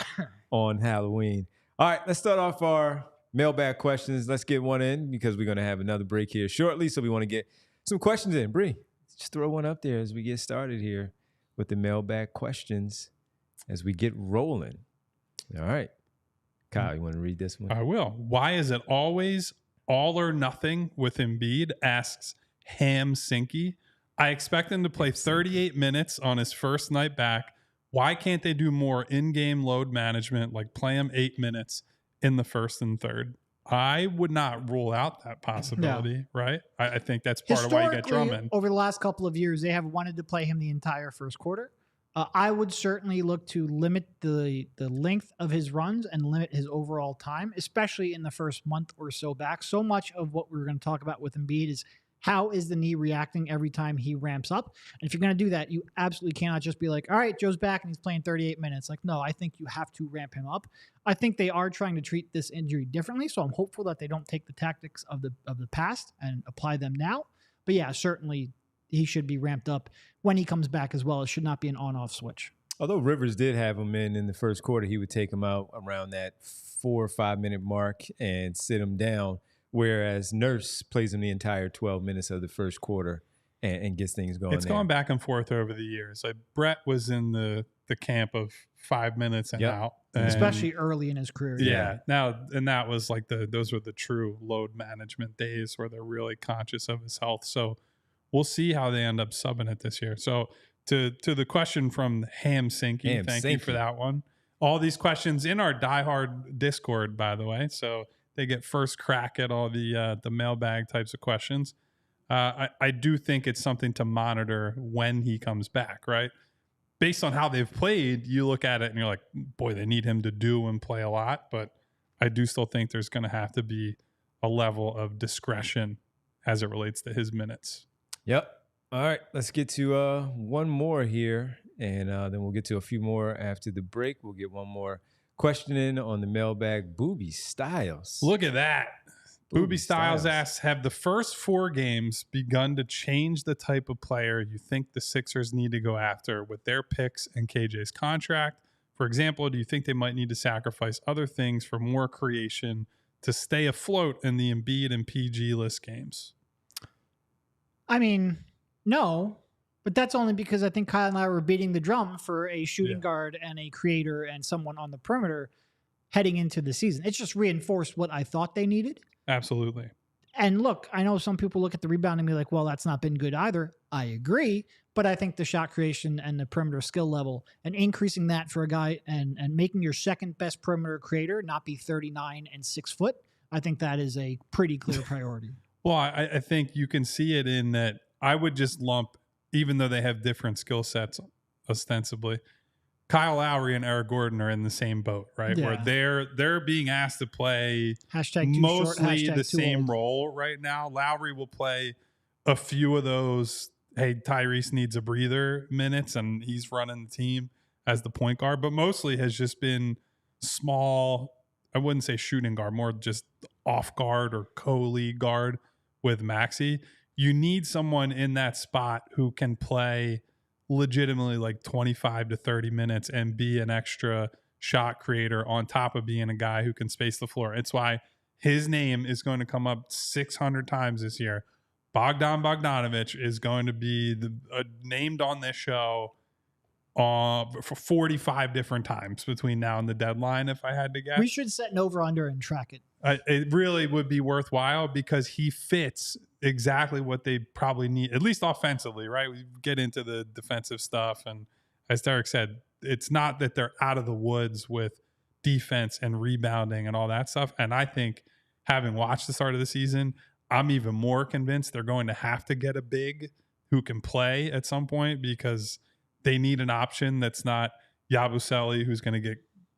on Halloween. All right, let's start off our mailbag questions. Let's get one in because we're going to have another break here shortly. So we want to get some questions in. Bree, just throw one up there as we get started here with the mailbag questions as we get rolling. All right. Kyle, you want to read this one? I will. Why is it always all or nothing with Embiid? Asks Ham Sinky. I expect him to play 38 minutes on his first night back. Why can't they do more in-game load management, like play him 8 minutes in the first and third? I would not rule out that possibility, right? I think that's part of why you get Drummond. Over the last couple of years, they have wanted to play him the entire first quarter. I would certainly look to limit the length of his runs and limit his overall time, especially in the first month or so back. So much of what we're going to talk about with Embiid is how is the knee reacting every time he ramps up? And if you're going to do that, you absolutely cannot just be like, all right, Joe's back and he's playing 38 minutes. Like, no, I think you have to ramp him up. I think they are trying to treat this injury differently, so I'm hopeful that they don't take the tactics of the past and apply them now. But yeah, certainly he should be ramped up when he comes back as well. It should not be an on-off switch. Although Rivers did have him in the first quarter, he would take him out around that 4 or 5 minute mark and sit him down. Whereas Nurse plays him the entire 12 minutes of the first quarter and gets things going. It's gone back and forth over the years. Like Brett was in the camp of 5 minutes and out, and especially early in his career. Yeah. Now, and that was like those were the true load management days where they're really conscious of his health. So we'll see how they end up subbing it this year. So to the question from Ham Sinky, thank you for that one. All these questions in our diehard Discord, by the way, so they get first crack at all the mailbag types of questions. I do think it's something to monitor when he comes back, right? Based on how they've played, you look at it and you're like, boy, they need him to do and play a lot. But I do still think there's going to have to be a level of discretion as it relates to his minutes. Yep. All right, let's get to one more here, and then we'll get to a few more after the break. We'll get one more question in on the mailbag. Booby Styles. Look at that. Booby Styles asks, have the first 4 games begun to change the type of player you think the Sixers need to go after with their picks and KJ's contract? For example, do you think they might need to sacrifice other things for more creation to stay afloat in the Embiid and PG list games? I mean, no, but that's only because I think Kyle and I were beating the drum for a shooting guard and a creator and someone on the perimeter heading into the season. It's just reinforced what I thought they needed. Absolutely. And look, I know some people look at the rebound and be like, well, that's not been good either. I agree. But I think the shot creation and the perimeter skill level and increasing that for a guy and making your second best perimeter creator not be 39 and 6 foot, I think that is a pretty clear priority. Well, I think you can see it in that I would just lump, even though they have different skill sets ostensibly, Kyle Lowry and Eric Gordon are in the same boat, right? Yeah. Where they're being asked to play mostly the same role right now. Lowry will play a few of those, hey, Tyrese needs a breather minutes, and he's running the team as the point guard, but mostly has just been small, I wouldn't say shooting guard, more just off guard or co-lead guard with Maxey. You need someone in that spot who can play legitimately like 25 to 30 minutes and be an extra shot creator on top of being a guy who can space the floor. It's why his name is going to come up 600 times this year. Bogdan Bogdanović is going to be named on this show for 45 different times between now and the deadline, if I had to guess. We should set an over-under and track it. It really would be worthwhile because he fits exactly what they probably need, at least offensively, right? We get into the defensive stuff. And as Derek said, it's not that they're out of the woods with defense and rebounding and all that stuff. And I think having watched the start of the season, I'm even more convinced they're going to have to get a big who can play at some point because they need an option that's not Yabusele, who's going to get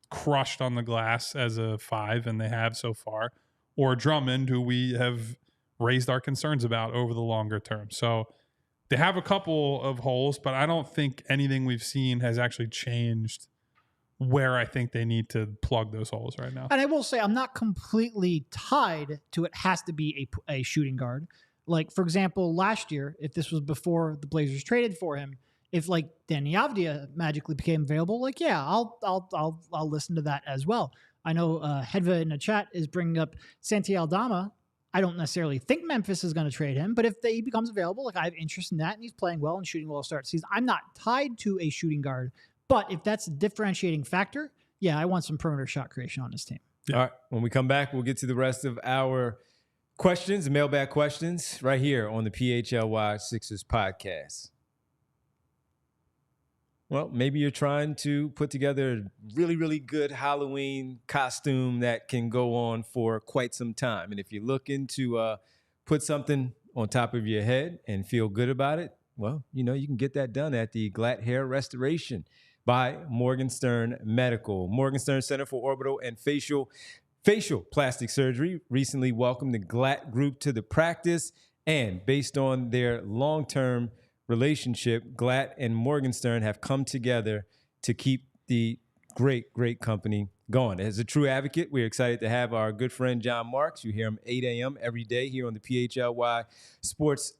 crushed on the glass as a 5, and they have so far, or Drummond, who we have raised our concerns about over the longer term. So they have a couple of holes, but I don't think anything we've seen has actually changed where I think they need to plug those holes right now. And I will say I'm not completely tied to it has to be a shooting guard. Like, for example, last year, if this was before the Blazers traded for him, if like Danny Avdia magically became available, like, yeah, I'll listen to that as well. I know Hedva in the chat is bringing up Santi Aldama. I don't necessarily think Memphis is going to trade him, but if he becomes available, like I have interest in that, and he's playing well and shooting well to start the season. I'm not tied to a shooting guard, but if that's a differentiating factor, yeah, I want some perimeter shot creation on this team. Yeah. All right, when we come back, we'll get to the rest of our questions, mailbag questions, right here on the PHLY Sixers podcast. Well, maybe you're trying to put together a really, really good Halloween costume that can go on for quite some time. And if you're looking to put something on top of your head and feel good about it, well, you know, you can get that done at the Glatt Hair Restoration by Morgenstern Medical. Morgenstern Center for Orbital and Facial Plastic Surgery recently welcomed the Glatt Group to the practice. And based on their long-term relationship, Glatt and Morgenstern have come together to keep the great company going. As a true advocate, we're excited to have our good friend John Marks. You hear him 8 a.m. every day here on the PHLY Sports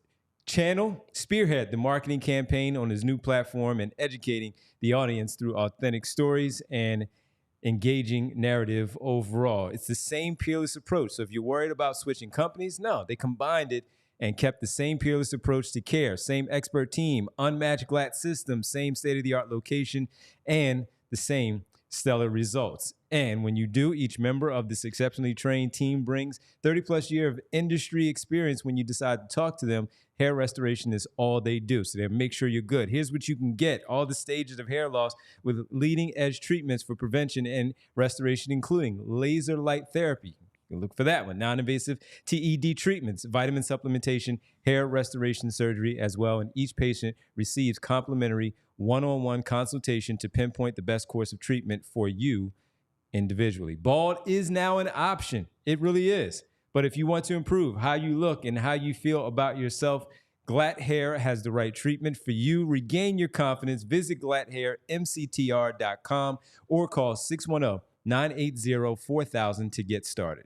Channel, spearhead the marketing campaign on his new platform and educating the audience through authentic stories and engaging narrative overall. It's the same peerless approach. So if you're worried about switching companies, no, they combined it and kept the same peerless approach to care, same expert team, unmatched GLAT system, same state-of-the-art location, and the same stellar results. And when you do, each member of this exceptionally trained team brings 30-plus year of industry experience. When you decide to talk to them, hair restoration is all they do. So they make sure you're good. Here's what you can get: all the stages of hair loss with leading-edge treatments for prevention and restoration, including laser light therapy. Look for that one. Non-invasive TED treatments, vitamin supplementation, hair restoration surgery as well. And each patient receives complimentary one-on-one consultation to pinpoint the best course of treatment for you individually. Bald is now an option. It really is. But if you want to improve how you look and how you feel about yourself, GLAT Hair has the right treatment for you. Regain your confidence. Visit GLATHairMCTR.com or call 610-980-4000 to get started.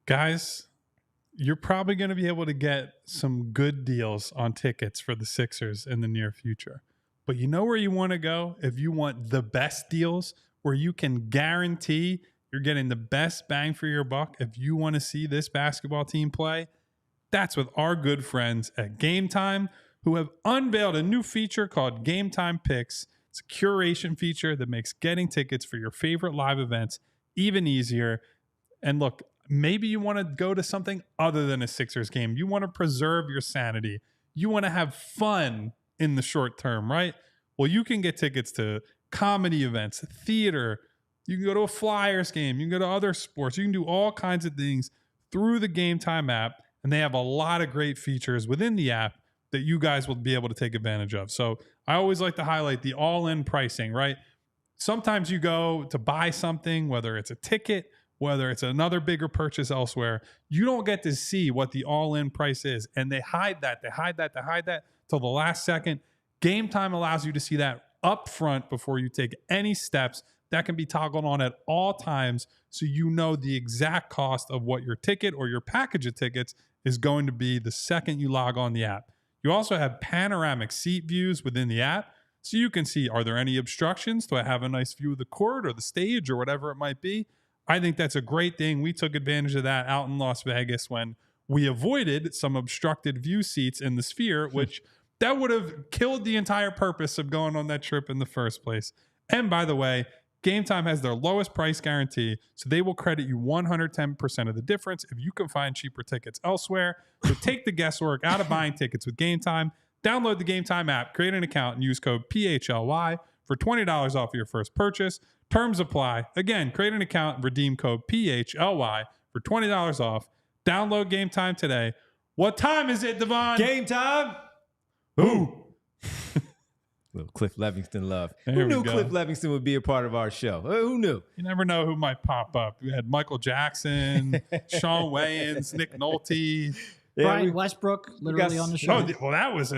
Guys, you're probably going to be able to get some good deals on tickets for the Sixers in the near future. But you know where you want to go if you want the best deals, where you can guarantee you're getting the best bang for your buck if you want to see this basketball team play? That's with our good friends at Game Time, who have unveiled a new feature called Game Time Picks. It's a curation feature that makes getting tickets for your favorite live events even easier. And look, maybe you want to go to something other than a Sixers game. You want to preserve your sanity. You want to have fun in the short term, right? Well, you can get tickets to comedy events, theater. You can go to a Flyers game. You can go to other sports. You can do all kinds of things through the Game Time app. And they have a lot of great features within the app that you guys will be able to take advantage of. So I always like to highlight the all-in pricing, right? Sometimes you go to buy something, whether it's a ticket, whether it's another bigger purchase elsewhere, you don't get to see what the all-in price is. And they hide that till the last second. Game Time allows you to see that up front before you take any steps. That can be toggled on at all times, so you know the exact cost of what your ticket or your package of tickets is going to be the second you log on the app. You also have panoramic seat views within the app, so you can see, are there any obstructions? Do I have a nice view of the court or the stage or whatever it might be? I think that's a great thing. We took advantage of that out in Las Vegas when we avoided some obstructed view seats in the Sphere, which that would have killed the entire purpose of going on that trip in the first place. And by the way, Game Time has their lowest price guarantee, so they will credit you 110% of the difference if you can find cheaper tickets elsewhere. So take the guesswork out of buying tickets with Game Time. Download the Game Time app, create an account, and use code PHLY for $20 off your first purchase. Terms apply. Again, create an account and redeem code PHLY for $20 off. Download Game Time today. What time is it, Devon? Game time. Ooh. Little Cliff Levingston love. There Who we knew go. Cliff Levingston would be a part of our show? Who knew? You never know who might pop up. We had Michael Jackson, Sean Wayans, Nick Nolte. Brian Westbrook, literally on the show. Well, that was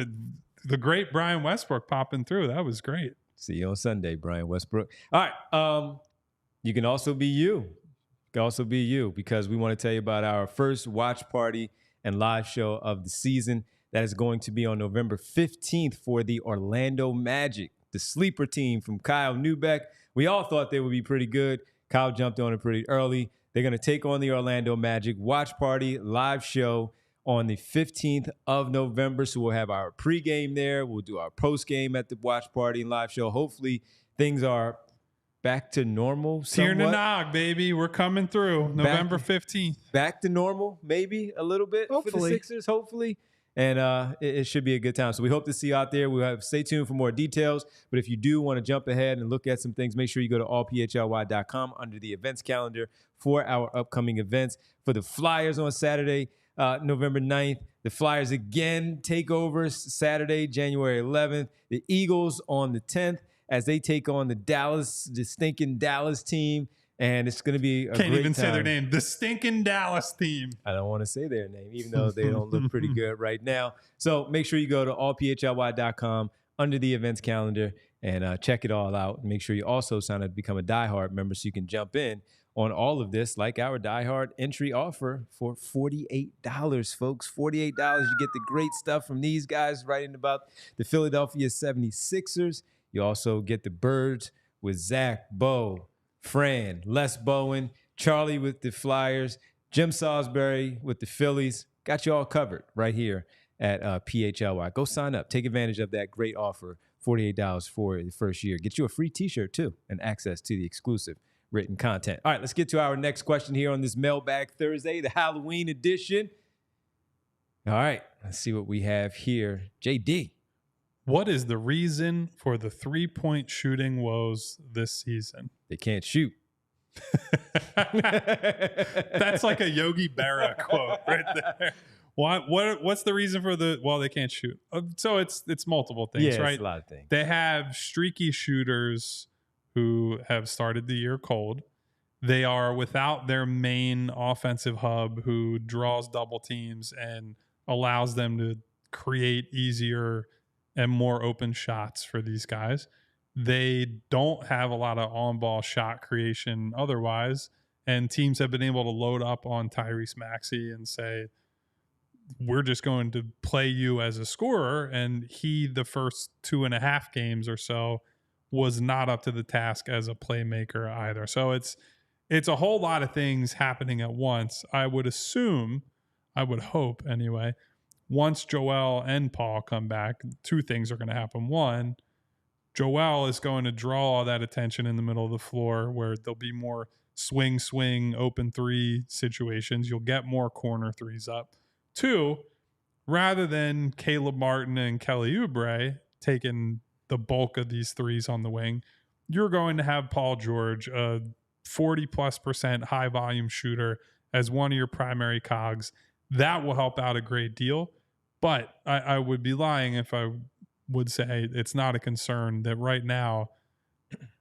the great Brian Westbrook popping through. That was great. See you on Sunday, Brian Westbrook. All right. You can also be you. You can also be you, because we want to tell you about our first watch party and live show of the season. That is going to be on November 15th for the Orlando Magic, the sleeper team from Kyle Neubeck. We all thought they would be pretty good. Kyle jumped on it pretty early. They're going to take on the Orlando Magic. Watch party, live show on the 15th of November. So we'll have our pregame there. We'll do our postgame at the watch party and live show. Hopefully things are back to normal. Tear to nog, baby. We're coming through November 15th. Back to normal, maybe a little bit for the Sixers, hopefully. And it should be a good time. So we hope to see you out there. Stay tuned for more details. But if you do want to jump ahead and look at some things, make sure you go to allphly.com under the events calendar for our upcoming events. For the Flyers on Saturday, November 9th, the Flyers again take over Saturday, January 11th. The Eagles on the 10th as they take on the stinking Dallas team. And it's going to be a Can't great even time. say their name. The stinking Dallas team. I don't want to say their name, even though they don't look pretty good right now. So make sure you go to allphly.com under the events calendar and check it all out. Make sure you also sign up to become a diehard member so you can jump in on all of this, like our diehard entry offer for $48, folks. $48. You get the great stuff from these guys writing about the Philadelphia 76ers. You also get the Birds with Zach, Bo, Fran, Les Bowen, Charlie with the Flyers, Jim Salisbury with the Phillies, got you all covered right here at PHLY. Go sign up. Take advantage of that great offer, $48 for the first year. Get you a free t-shirt too and access to the exclusive written content. All right, let's get to our next question here on this Mailbag Thursday, the Halloween edition. All right, let's see what we have here. JD. What is the reason for the 3-point shooting woes this season? They can't shoot. That's like a Yogi Berra quote right there. What's the reason for they can't shoot? So it's multiple things, right? It's a lot of things. They have streaky shooters who have started the year cold. They are without their main offensive hub who draws double teams and allows them to create easier and more open shots for these guys. They don't have a lot of on-ball shot creation otherwise, and teams have been able to load up on Tyrese Maxey and say, we're just going to play you as a scorer, and he, the first 2.5 games or so, was not up to the task as a playmaker either. So it's a whole lot of things happening at once. I would hope anyway, once Joel and Paul come back, 2 things are going to happen. One, Joel is going to draw all that attention in the middle of the floor where there'll be more swing, open 3 situations. You'll get more corner 3s up. 2, rather than Caleb Martin and Kelly Oubre taking the bulk of these 3s on the wing, you're going to have Paul George, a 40+% high volume shooter, as one of your primary cogs. That will help out a great deal. But I would be lying if I would say it's not a concern that right now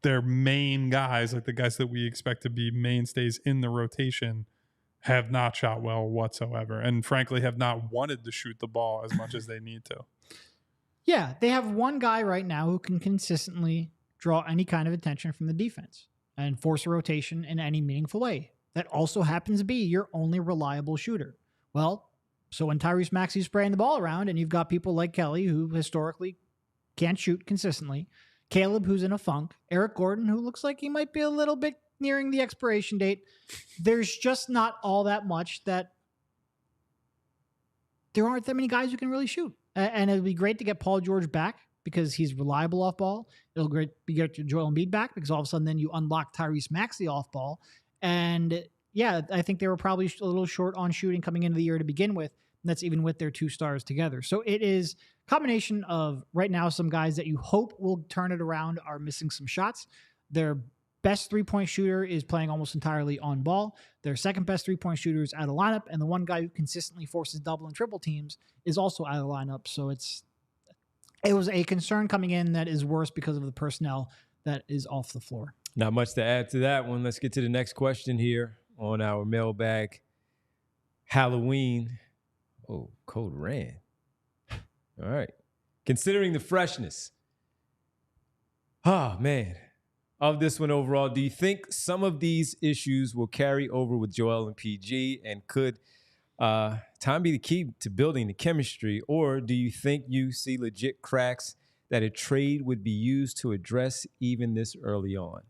their main guys, like the guys that we expect to be mainstays in the rotation, have not shot well whatsoever, and frankly have not wanted to shoot the ball as much as they need to. Yeah, they have one guy right now who can consistently draw any kind of attention from the defense and force a rotation in any meaningful way. That also happens to be your only reliable shooter. Well, so when Tyrese Maxey's spraying the ball around and you've got people like Kelly who historically can't shoot consistently, Caleb who's in a funk, Eric Gordon who looks like he might be a little bit nearing the expiration date, there's just not all that much that there aren't that many guys who can really shoot. And it'll be great to get Paul George back because he's reliable off ball. It'll be great to get Joel Embiid back because all of a sudden then you unlock Tyrese Maxey off ball. And yeah, I think they were probably a little short on shooting coming into the year to begin with. And that's even with their 2 stars together. So it is a combination of right now some guys that you hope will turn it around are missing some shots. Their best 3-point shooter is playing almost entirely on ball. Their second best 3-point shooter is out of lineup. And the one guy who consistently forces double and triple teams is also out of lineup. So it was a concern coming in that is worse because of the personnel that is off the floor. Not much to add to that one. Let's get to the next question here on our Mailbag Halloween. Oh, code ran. All right. Considering the freshness, man, of this one overall, do you think some of these issues will carry over with Joel and PG? And could time be the key to building the chemistry? Or do you think you see legit cracks that a trade would be used to address even this early on?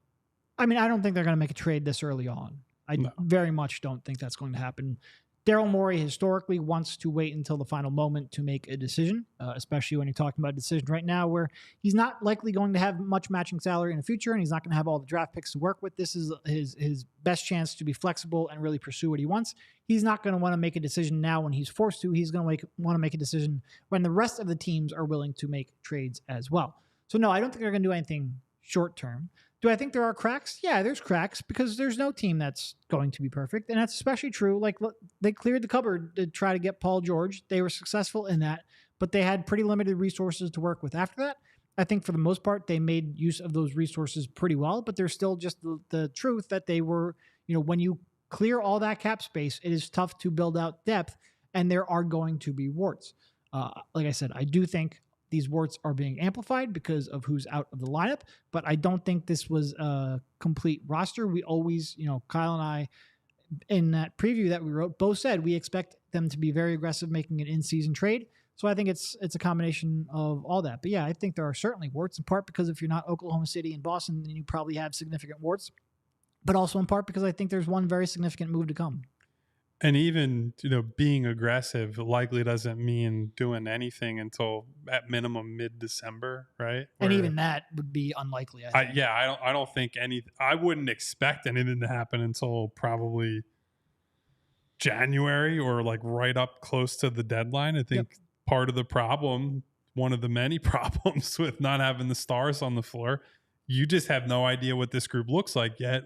I mean, I don't think they're going to make a trade this early on. I very much don't think that's going to happen. Daryl Morey historically wants to wait until the final moment to make a decision, especially when you're talking about a decision right now where he's not likely going to have much matching salary in the future and he's not going to have all the draft picks to work with. This is his best chance to be flexible and really pursue what he wants. He's not going to want to make a decision now when he's forced to. He's going to want to make a decision when the rest of the teams are willing to make trades as well. So no, I don't think they're going to do anything short term. Do I think there are cracks? Yeah, there's cracks because there's no team that's going to be perfect. And that's especially true. Like, they cleared the cupboard to try to get Paul George. They were successful in that, but they had pretty limited resources to work with after that. I think for the most part, they made use of those resources pretty well, but there's still just the truth that they were, when you clear all that cap space, it is tough to build out depth and there are going to be warts. Like I said, I do think these warts are being amplified because of who's out of the lineup, but I don't think this was a complete roster. We always, Kyle and I, in that preview that we wrote, both said we expect them to be very aggressive making an in-season trade. So I think it's a combination of all that. But yeah, I think there are certainly warts, in part because if you're not Oklahoma City and Boston, then you probably have significant warts, but also in part because I think there's one very significant move to come. And even, being aggressive likely doesn't mean doing anything until at minimum mid-December, right? And even that would be unlikely, I think. I don't think I wouldn't expect anything to happen until probably January or like right up close to the deadline. I think part of the problem, one of the many problems with not having the stars on the floor, you just have no idea what this group looks like yet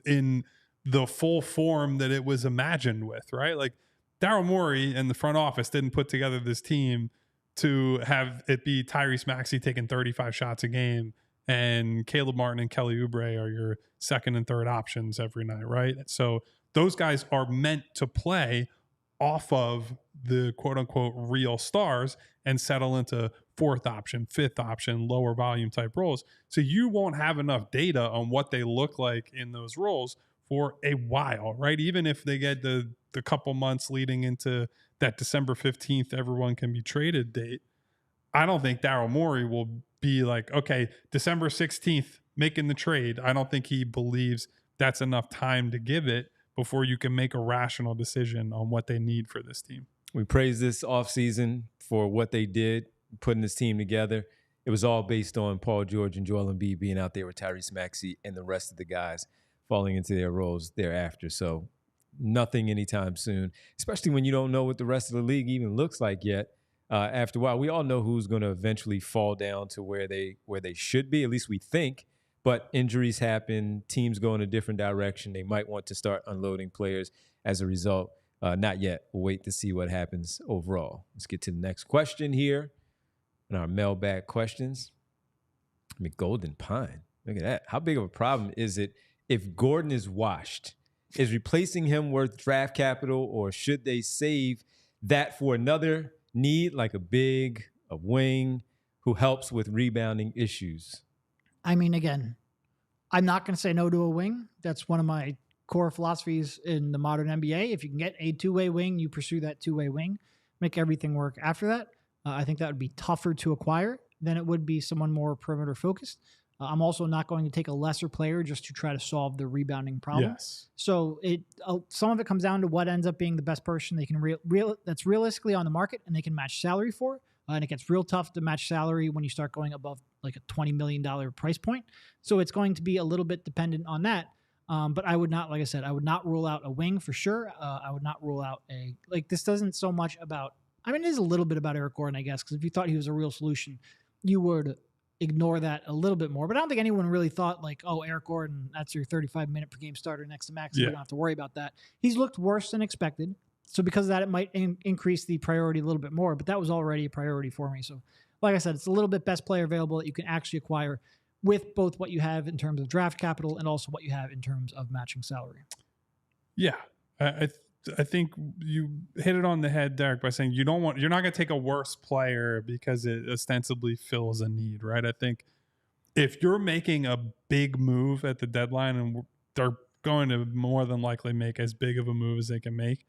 in the full form that it was imagined with, right? Like Daryl Morey and the front office didn't put together this team to have it be Tyrese Maxey taking 35 shots a game and Caleb Martin and Kelly Oubre are your second and third options every night, right? So those guys are meant to play off of the quote unquote real stars and settle into fourth option, fifth option, lower volume type roles. So you won't have enough data on what they look like in those roles for a while, right? Even if they get the couple months leading into that December 15th, everyone can be traded date. I don't think Daryl Morey will be like, okay, December 16th, making the trade. I don't think he believes that's enough time to give it before you can make a rational decision on what they need for this team. We praised this offseason for what they did, putting this team together. It was all based on Paul George and Joel Embiid being out there with Tyrese Maxey and the rest of the guys falling into their roles thereafter. So nothing anytime soon, especially when you don't know what the rest of the league even looks like yet. After a while, we all know who's going to eventually fall down to where they should be, at least we think. But injuries happen, teams go in a different direction. They might want to start unloading players as a result. Not yet. We'll wait to see what happens overall. Let's get to the next question here in our mailbag questions. Golden Pine. Look at that. How big of a problem is it if Gordon is washed? Is replacing him worth draft capital, or should they save that for another need like a wing who helps with rebounding issues? I mean, again, I'm not going to say no to a wing. That's one of my core philosophies in the modern NBA. If you can get a two-way wing, you pursue that two-way wing, make everything work after that. I think that would be tougher to acquire than it would be someone more perimeter focused. I'm also not going to take a lesser player just to try to solve the rebounding problem. Yes. So some of it comes down to what ends up being the best person they can that's realistically on the market and they can match salary for. And it gets real tough to match salary when you start going above like a $20 million price point. So it's going to be a little bit dependent on that. But I would not, like I said, I would not rule out a wing for sure. I would not rule out this doesn't so much about, it is a little bit about Eric Gordon, I guess, because if you thought he was a real solution, you would ignore that a little bit more. But I don't think anyone really thought Eric Gordon, that's your 35-minute per game starter next to Max. Yeah. We don't have to worry about that. He's looked worse than expected. So because of that, it might increase the priority a little bit more, but that was already a priority for me. So like I said, it's a little bit best player available that you can actually acquire with both what you have in terms of draft capital and also what you have in terms of matching salary. Yeah. I think you hit it on the head, Derek, by saying you're not going to take a worse player because it ostensibly fills a need, right? I think if you're making a big move at the deadline, and they're going to more than likely make as big of a move as they can make,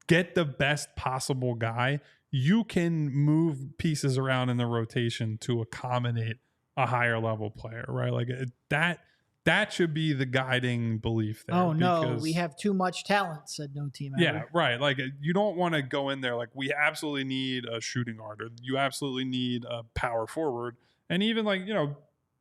get the best possible guy. You can move pieces around in the rotation to accommodate a higher level player, right? Like that should be the guiding belief there. Oh, no, we have too much talent, said no team ever. Yeah, right. Like, you don't want to go in there like, we absolutely need a shooting guard, or you absolutely need a power forward. And even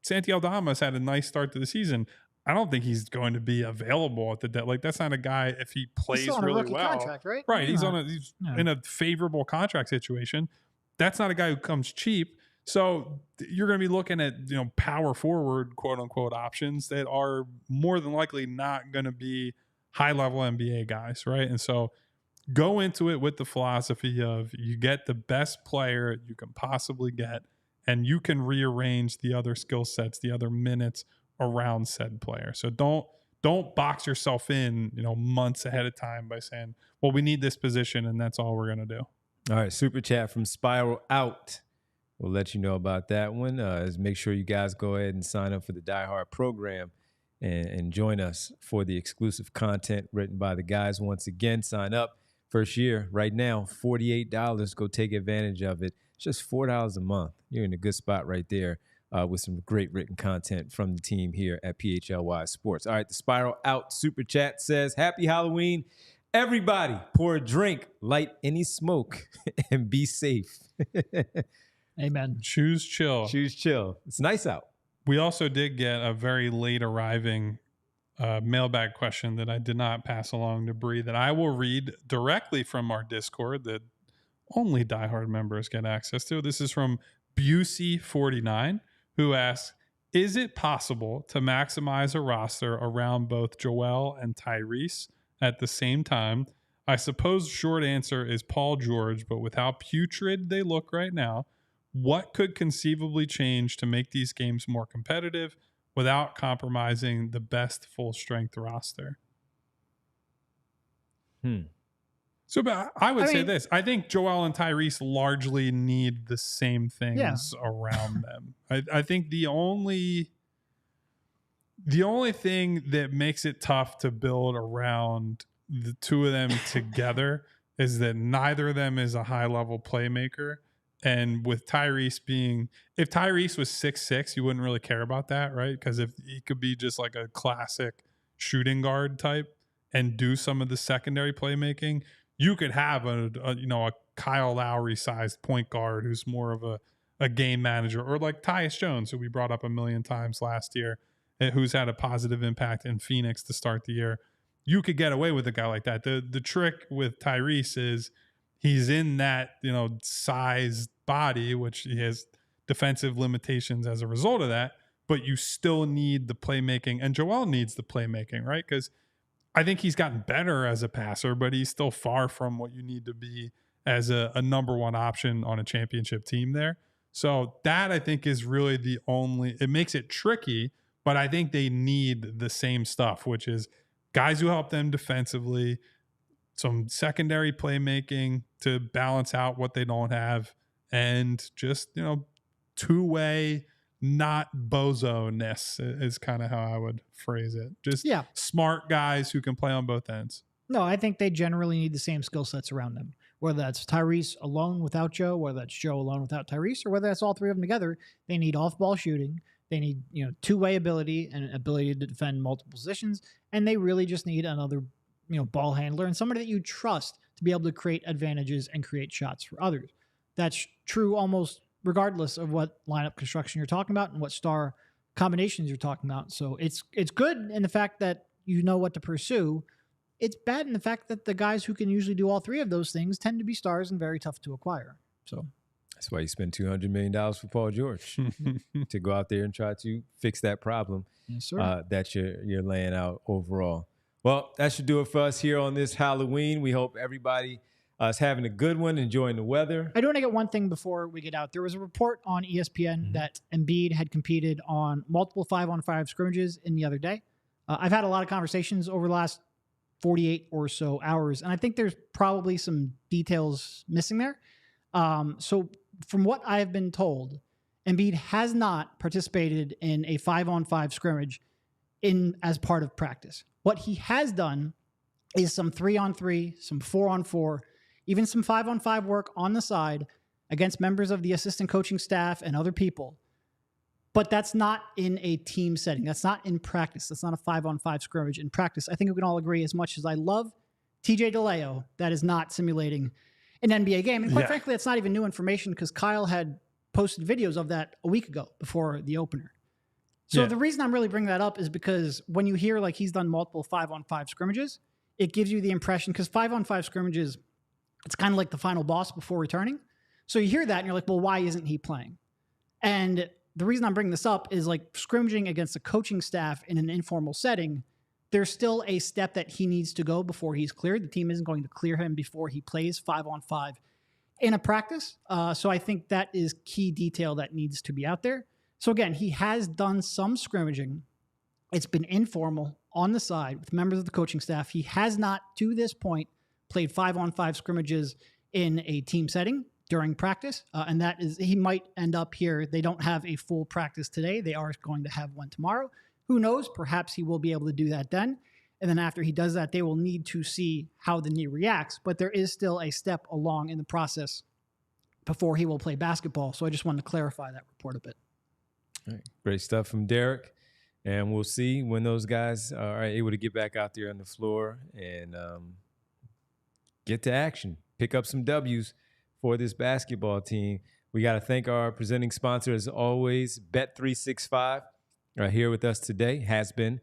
Santi Aldamas had a nice start to the season. I don't think he's going to be available at the deadline. Like, that's not a guy, if he plays on really a rookie well. Contract, right? Right. He's in a favorable contract situation. That's not a guy who comes cheap. So you're going to be looking at, power forward, quote unquote, options that are more than likely not going to be high level NBA guys. Right. And so go into it with the philosophy of you get the best player you can possibly get, and you can rearrange the other skill sets, the other minutes around said player. So don't box yourself in, months ahead of time by saying, well, we need this position and that's all we're going to do. All right. Super chat from Spiral Out. We'll let you know about that one. Make sure you guys go ahead and sign up for the Die Hard program and join us for the exclusive content written by the guys. Once again, sign up. First year right now, $48. Go take advantage of it. It's just $4 a month. You're in a good spot right there with some great written content from the team here at PHLY Sports. All right, the Spiral Out Super Chat says, Happy Halloween, Everybody, pour a drink, light any smoke, and be safe. Amen. Choose chill. Choose chill. It's nice out. We also did get a very late arriving mailbag question that I did not pass along to Bree that I will read directly from our Discord that only diehard members get access to. This is from Busey49, who asks, is it possible to maximize a roster around both Joel and Tyrese at the same time? I suppose short answer is Paul George, but with how putrid they look right now, what could conceivably change to make these games more competitive without compromising the best full strength roster? So but I would say this. I think Joel and Tyrese largely need the same things around them. I think the only thing that makes it tough to build around the two of them together is that neither of them is a high-level playmaker. And with Tyrese being, if Tyrese was 6'6", you wouldn't really care about that, right? Because if he could be just like a classic shooting guard type and do some of the secondary playmaking, you could have a Kyle Lowry sized point guard who's more of a game manager, or like Tyus Jones, who we brought up a million times last year, who's had a positive impact in Phoenix to start the year. You could get away with a guy like that. The trick with Tyrese is he's in that, size body, which he has defensive limitations as a result of that, but you still need the playmaking, and Joel needs the playmaking, right? Because I think he's gotten better as a passer, but he's still far from what you need to be as a number one option on a championship team there. So that, I think, is really it makes it tricky, but I think they need the same stuff, which is guys who help them defensively, some secondary playmaking to balance out what they don't have, and just, two-way, not bozo-ness is kind of how I would phrase it. Just smart guys who can play on both ends. No, I think they generally need the same skill sets around them, whether that's Tyrese alone without Joe, whether that's Joe alone without Tyrese, or whether that's all three of them together. They need off-ball shooting. They need, two-way ability and ability to defend multiple positions, and they really just need another, ball handler and somebody that you trust to be able to create advantages and create shots for others. That's true almost regardless of what lineup construction you're talking about and what star combinations you're talking about. So it's good in the fact that you know what to pursue. It's bad in the fact that the guys who can usually do all three of those things tend to be stars and very tough to acquire. So that's why you spend $200 million for Paul George to go out there and try to fix that problem that you're laying out overall. Well, that should do it for us here on this Halloween. We hope everybody is having a good one, enjoying the weather. I do want to get one thing before we get out. There was a report on ESPN that Embiid had competed on multiple 5-on-5 scrimmages in the other day. I've had a lot of conversations over the last 48 or so hours, and I think there's probably some details missing there. So from what I've been told, Embiid has not participated in a 5-on-5 scrimmage as part of practice. What he has done is some 3-on-3, some 4-on-4, even some 5-on-5 work on the side against members of the assistant coaching staff and other people. But that's not in a team setting. That's not in practice. That's not a 5-on-5 scrimmage in practice. I think we can all agree, as much as I love TJ DeLeo, that is not simulating an NBA game. And quite frankly, that's not even new information because Kyle had posted videos of that a week ago before the opener. So the reason I'm really bringing that up is because when you hear like he's done multiple 5-on-5 scrimmages, it gives you the impression, because 5-on-5 scrimmages, it's kind of like the final boss before returning. So you hear that and you're like, well, why isn't he playing? And the reason I'm bringing this up is like scrimmaging against a coaching staff in an informal setting, there's still a step that he needs to go before he's cleared. The team isn't going to clear him before he plays 5-on-5 in a practice. So I think that is key detail that needs to be out there. So again, he has done some scrimmaging. It's been informal on the side with members of the coaching staff. He has not, to this point, played 5-on-5 scrimmages in a team setting during practice. And that is, he might end up here. They don't have a full practice today. They are going to have one tomorrow. Who knows? Perhaps he will be able to do that then. And then after he does that, they will need to see how the knee reacts. But there is still a step along in the process before he will play basketball. So I just wanted to clarify that report a bit. All right. Great stuff from Derek. And we'll see when those guys are able to get back out there on the floor and get to action, pick up some W's for this basketball team. We got to thank our presenting sponsor, as always, Bet365, here with us today, has been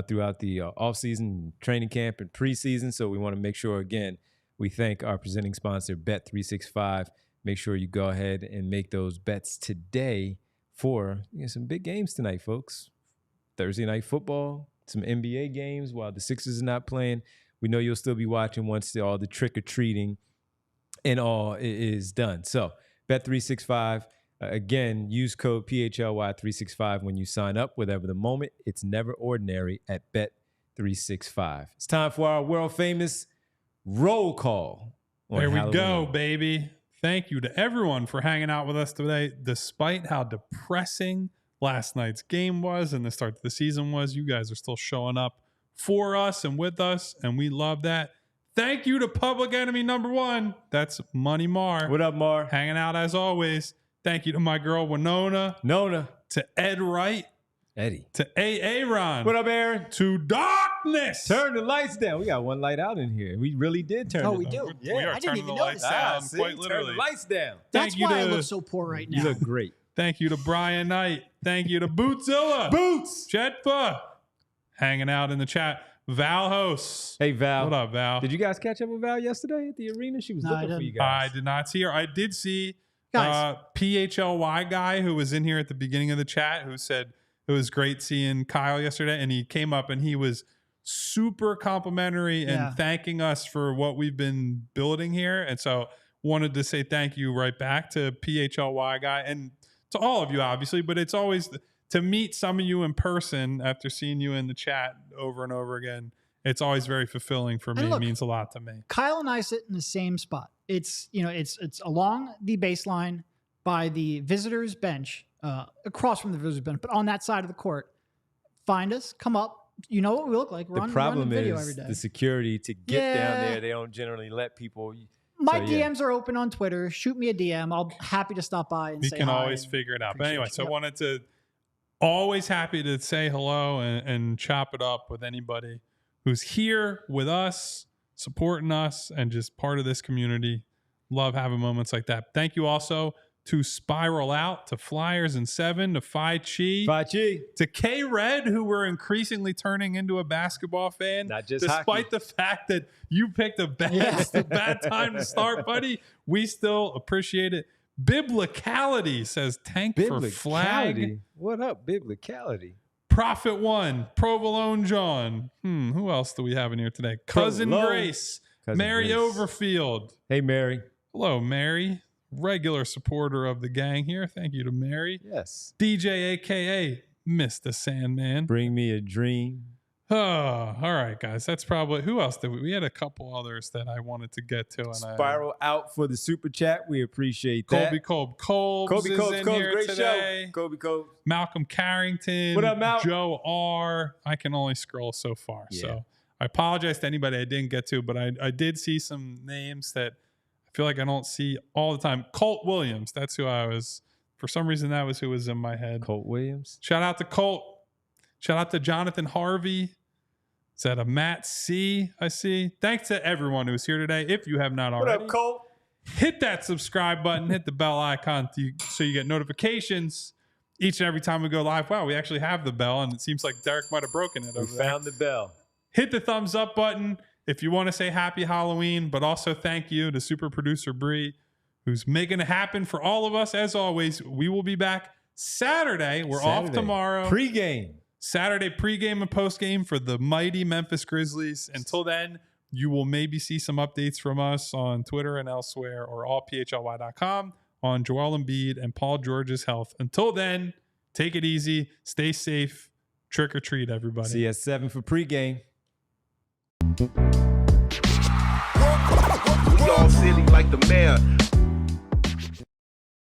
throughout the offseason, training camp, and preseason. So we want to make sure, again, we thank our presenting sponsor, Bet365. Make sure you go ahead and make those bets today for some big games tonight, folks. Thursday night football, some NBA games while the Sixers are not playing. We know you'll still be watching once all the trick-or-treating and all is done. So Bet365, again, use code PHLY365 when you sign up. Whatever the moment, it's never ordinary at Bet365. It's time for our world-famous roll call. There we Halloween. go, baby. Thank you to everyone for hanging out with us today. Despite how depressing last night's game was and the start of the season was, you guys are still showing up for us and with us, and we love that. Thank you to Public Enemy number 1. That's Money Mar. What up, Mar? Hanging out as always. Thank you to my girl Winona. Nona. To Ed Wright. Eddie. To Aaron. What up, Aaron? To Darkness. Turn the lights down. We got one light out in here. We really did turn it we on. do. We are I didn't turning even the lights notice. down, See? quite literally. Turn the lights down. That's you why I to- look so poor right now. You look great. Thank you to Brian Knight. Thank you to Bootzilla. Boots. Jetpa. Hanging out in the chat. Val Hosts. Hey, Val. What up, Val? Did you guys catch up with Val yesterday at the arena? She was No, I looking for you didn't. I guys. did not see her. I did see Guys. PHLY guy who was in here at the beginning of the chat who said it was great seeing Kyle yesterday. And he came up and he was super complimentary and thanking us for what we've been building here. And so wanted to say thank you right back to PHLY guy and to all of you, obviously. But it's always to meet some of you in person after seeing you in the chat over and over again. It's always very fulfilling for me. And look, it means a lot to me. Kyle and I sit in the same spot. It's along the baseline by the visitors bench, across from the visitors bench, but on that side of the court. Find us, come up. You know what we look like. We're The on problem video is every day. the security to get down Yeah. there. They don't generally let people. My So, yeah. DMs are open on Twitter. Shoot me a DM. I'll be happy to stop by and We say can hi always and figure it out. But appreciate anyway, you. so I Yep. wanted to always happy to say hello and chop it up with anybody who's here with us, supporting us, and just part of this community. Love having moments like that. Thank you also to Spiral Out, to Flyers and 7, to PHLY, Fachi. to K Red, who we're increasingly turning into a basketball fan. Not just despite hockey. the fact that you picked a bad time to start, buddy. We still appreciate it. Biblicality says tank for flag. Biblicality. What up, Biblicality? Prophet One, Provolone John. Who else do we have in here today? Cousin Provolone. Grace, Cousin Mary Grace. Overfield. Hey, Mary. Hello, Mary. Regular supporter of the gang here. Thank you to Mary. Yes. DJ, aka Mr. Sandman. Bring me a dream. Oh, all right, guys. That's probably who else did we had a couple others that I wanted to get to. And Spiral Out for the super chat. We appreciate that. Colby Colbs Kobe is Cobes, in Cobes, here great today. show. Kobe Cobes. Malcolm Carrington. What up, Mal? Joe R. I can only scroll so far. Yeah. So I apologize to anybody I didn't get to, but I did see some names that I feel like I don't see all the time. Colt Williams. That's who I was. For some reason, that was who was in my head. Colt Williams. Shout out to Colt. Shout out to Jonathan Harvey. Is that a Matt C? I see. Thanks to everyone who's here today. If you have not What already, up, Colt? hit that subscribe button, hit the bell icon so you get notifications each and every time we go live. Wow, we actually have the bell, and it seems like Derek might have broken it We over there. found the bell. Hit the thumbs up button if you want to say happy Halloween, but also thank you to super producer Bree, who's making it happen for all of us. As always, we will be back Saturday. We're off Saturday. tomorrow. Pre-game. Saturday pregame and postgame for the mighty Memphis Grizzlies. Until then, you will maybe see some updates from us on Twitter and elsewhere, or allphly.com on Joel Embiid and Paul George's health. Until then, take it easy, stay safe, trick or treat, everybody. See you at 7 for pregame. We all silly like the mayor.